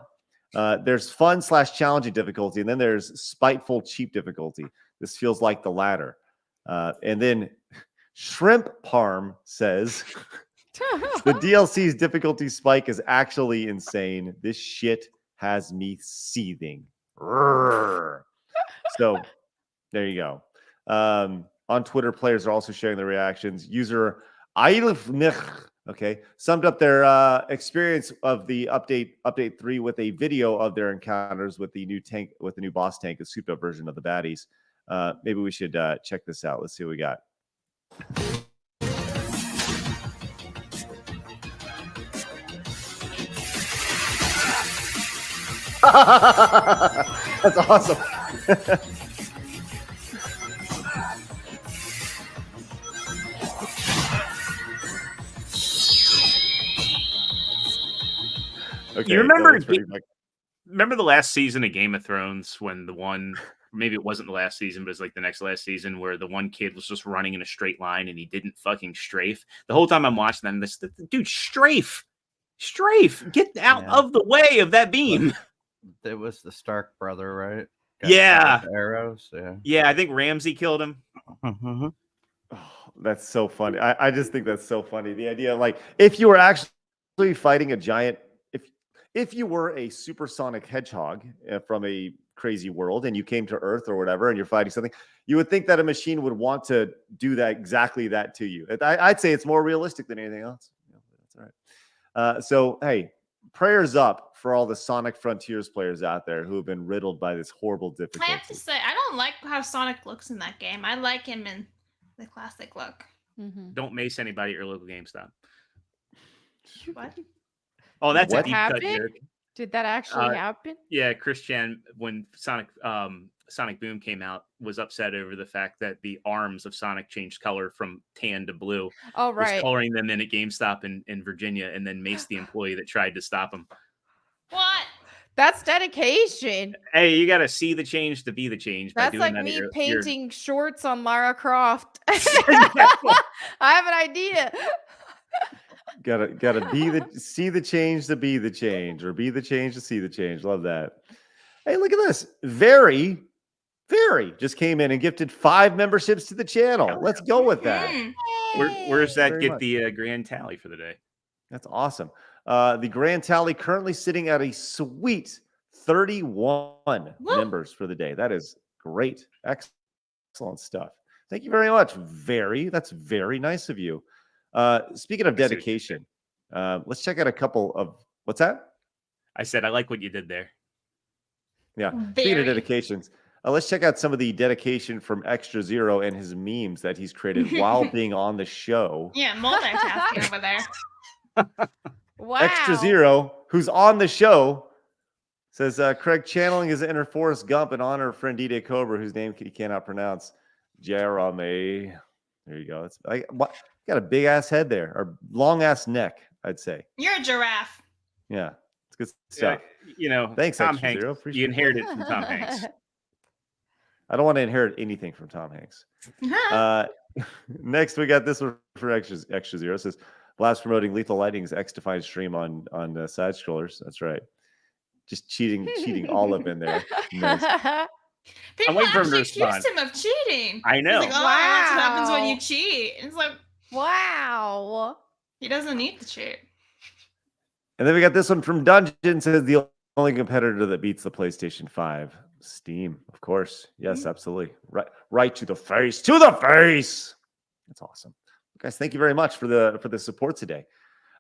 There's fun / challenging difficulty, and then there's spiteful cheap difficulty. This feels like the latter. And then Shrimp Parm says the DLC's difficulty spike is actually insane. This shit has me seething. So there you go. On Twitter, players are also sharing their reactions. User Eilfnich, summed up their experience of the update 3 with a video of their encounters with the new boss tank, a souped up version of the baddies. Maybe we should check this out. Let's see what we got. That's awesome. Okay, you remember the last season of Game of Thrones when maybe it wasn't the last season, but it's the next last season where the one kid was just running in a straight line and he didn't fucking strafe. The whole time I'm watching them, dude, strafe, get out of the way of that beam. It was the Stark brother, right? Arrows. Yeah. I think Ramsay killed him. Oh, that's so funny. I just think that's so funny. The idea, if you were actually fighting a giant, if you were a supersonic hedgehog from a crazy world and you came to Earth or whatever and you're fighting something, you would think that a machine would want to do that exactly that to you. I'd say it's more realistic than anything else. Yeah, that's all right. So, hey, prayers up for all the Sonic Frontiers players out there who have been riddled by this horrible difficulty. I have to say, I don't like how Sonic looks in that game. I like him in the classic look. Don't mace anybody at your local GameStop. What? Oh, that's What a deep cut happened? joke. Did that actually happen? Yeah, Christian, when Sonic Boom came out, was upset over the fact that the arms of Sonic changed color from tan to blue. Oh, Was right. coloring them in at GameStop in Virginia, and then maced the employee that tried to stop him. What? That's dedication. Hey, you got to see the change to be the change. By That's doing like that at me your- painting shorts on Lara Croft. I have an idea. Gotta see the change to be the change, or be the change to see the change. Love that. Hey, look at this. Very just came in and gifted 5 memberships to the channel. Let's go with that. Where's that Very get much. the grand tally for the day? That's awesome. The grand tally currently sitting at a sweet 31 members for the day. That is great. Excellent stuff. Thank you very much. That's very nice of you. Speaking of dedication, let's check out a couple of what's that? I said I like what you did there. Yeah. Speaking of dedications, let's check out some of the dedication from Extra Zero and his memes that he's created while being on the show. Yeah, multitasking over there. Wow. Extra Zero, who's on the show, says Craig channeling his inner Forrest Gump in honor of friend DJ Cobra, whose name he cannot pronounce. Jeremy. There you go. It's got a big ass head there, or long ass neck, I'd say. You're a giraffe. Yeah, it's good stuff. Thanks, Tom Extra Hanks. Zero. You Appreciate it. inherited it from Tom Hanks. I don't want to inherit anything from Tom Hanks. Next, we got this one for Extra Zero. It says, Blast promoting Lethal Lightning's XDefiant stream on side scrollers. That's right. Just cheating all up in there. Nice. People waiting for him to actually accused respond. him of cheating. I know. He's like, that's what happens when Wow. you cheat. It's like, Wow. he doesn't need to cheat. And then we got this one from Dungeon. Says the only competitor that beats the PlayStation 5, Steam, of course. Yes, absolutely. Right to the face. To the face. That's awesome. Guys, thank you very much for the support today.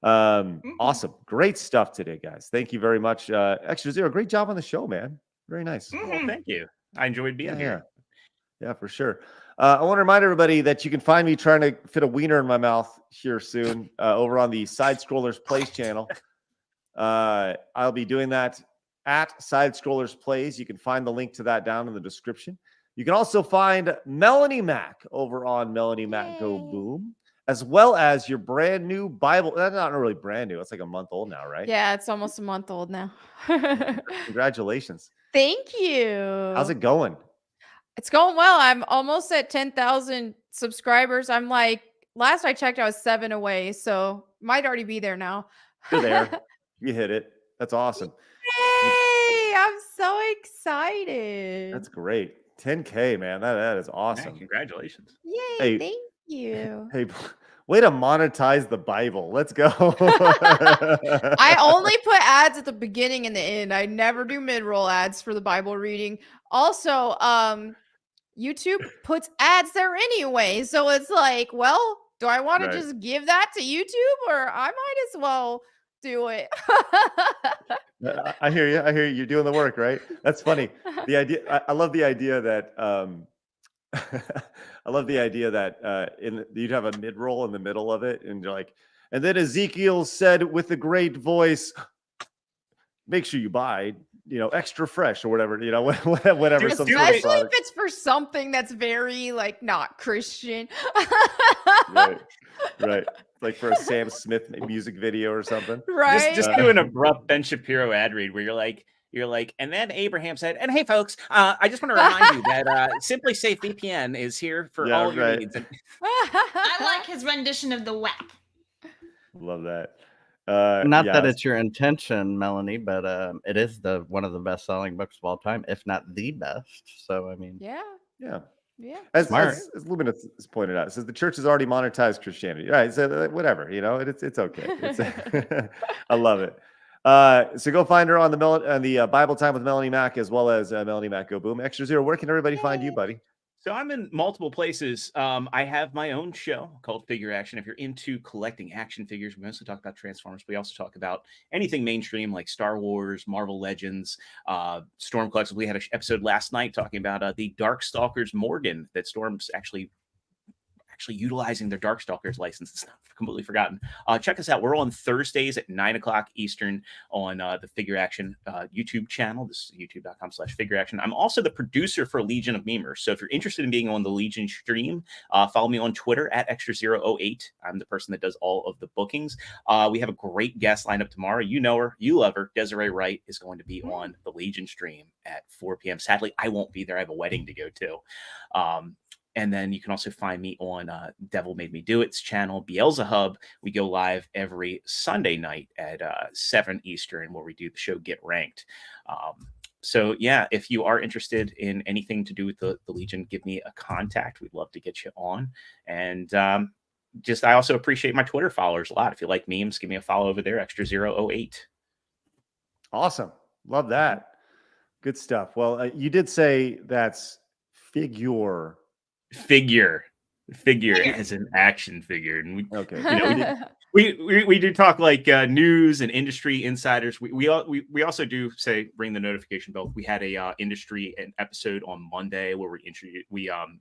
Awesome. Great stuff today, guys. Thank you very much. Extra Zero, great job on the show, man. Very nice. Well, thank you. I enjoyed being here. Yeah, for sure. I want to remind everybody that you can find me trying to fit a wiener in my mouth here soon over on the Side Scrollers Plays channel. I'll be doing that at Side Scrollers Plays. You can find the link to that down in the description. You can also find Melonie Mac over on Melonie Mac Go Boom, as well as your brand new Bible. That's not really brand new. It's like a month old now, right? Yeah, it's almost a month old now. Congratulations. Thank you. How's it going? It's going well. I'm almost at 10,000 subscribers. I'm like, last I checked, I was 7 away. So might already be there now. You're there. You hit it. That's awesome. Yay! I'm so excited. That's great. 10K, man. That is awesome. Yeah, congratulations. Yay! Hey. Thank you. Hey, way to monetize the Bible. Let's go. I only put ads at the beginning and the end. I never do mid-roll ads for the Bible reading. Also, YouTube puts ads there anyway. So it's like, well, do I want to just give that to YouTube, or I might as well do it? I hear you. You're doing the work, right? That's funny. The idea. I love the idea that. I love the idea that you'd have a mid-roll in the middle of it, and you're like, and then Ezekiel said with a great voice, "Make sure you buy, extra fresh or whatever, whatever." Some sort of Especially if product. it's for something that's very like not Christian. Right. Like for a Sam Smith music video or something. Right. Just do an abrupt Ben Shapiro ad read where you're like, and then Abraham said, and hey folks, I just want to remind you that Simply Safe VPN is here for all of your needs. And I like his rendition of the WAP. Love that. Not that it's your intention, Melonie, but it is one of the best-selling books of all time, if not the best. So, I mean, Yeah. Yeah. As Smart. Luminous has pointed out, it says the church has already monetized Christianity. Right. So whatever, it's okay. I love it. So go find her on the Bible Time with Melonie Mac, as well as Melonie Mac Go Boom. Extra Zero, where can everybody find you, buddy? So I'm in multiple places. I have my own show called Figure Action. If you're into collecting action figures, we mostly talk about Transformers. But we also talk about anything mainstream like Star Wars, Marvel Legends, Storm Collectibles. We had an episode last night talking about the Darkstalkers Morgan that Storm's actually utilizing their Darkstalkers license. It's not completely forgotten. Check us out. We're on Thursdays at 9:00 Eastern on the Figure Action YouTube channel. This is youtube.com/Figure Action. I'm also the producer for Legion of Memers. So if you're interested in being on the Legion stream, follow me on Twitter at Extra008. I'm the person that does all of the bookings. We have a great guest lined up tomorrow. You know her, you love her. Desiree Wright is going to be on the Legion stream at 4 p.m. Sadly, I won't be there. I have a wedding to go to. And then you can also find me on Devil Made Me Do It's channel, Beelzehub. We go live every Sunday night at 7 Eastern, where we do the show Get Ranked. So yeah, if you are interested in anything to do with the Legion, give me a contact. We'd love to get you on. And I also appreciate my Twitter followers a lot. If you like memes, give me a follow over there, Extra008. Awesome. Love that. Good stuff. Well, you did say that's figure as an action figure, and we do talk like news and industry insiders. We also do say ring the notification bell. We had a industry episode on Monday where we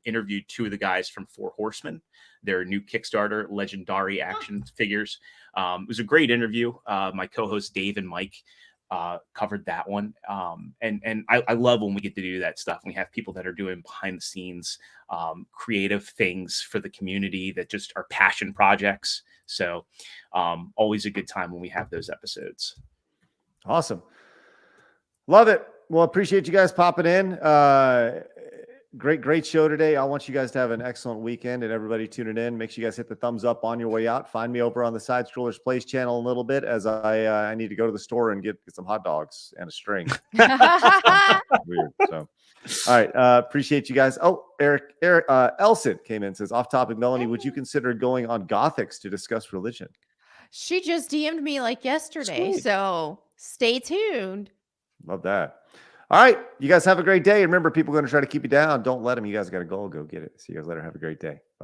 interviewed two of the guys from Four Horsemen, their new Kickstarter legendary action figures. It was a great interview. My co-hosts Dave and Mike covered that one. And I love when we get to do that stuff. We have people that are doing behind the scenes creative things for the community that just are passion projects. So always a good time when we have those episodes. Awesome. Love it. Well, appreciate you guys popping in. Great show today. I want you guys to have an excellent weekend, and everybody tuning in. Make sure you guys hit the thumbs up on your way out. Find me over on the Side Strollers Plays channel a little bit, as I need to go to the store and get some hot dogs and a string. Weird. So, all right. Appreciate you guys. Oh, Eric Elson came in and says, off topic, Melonie, would you consider going on Gothics to discuss religion? She just DM'd me like yesterday, Sweet. so stay tuned. Love that. All right. You guys have a great day. Remember, people are going to try to keep you down. Don't let them. You guys got to go get it. See you guys later. Have a great day. Bye-bye.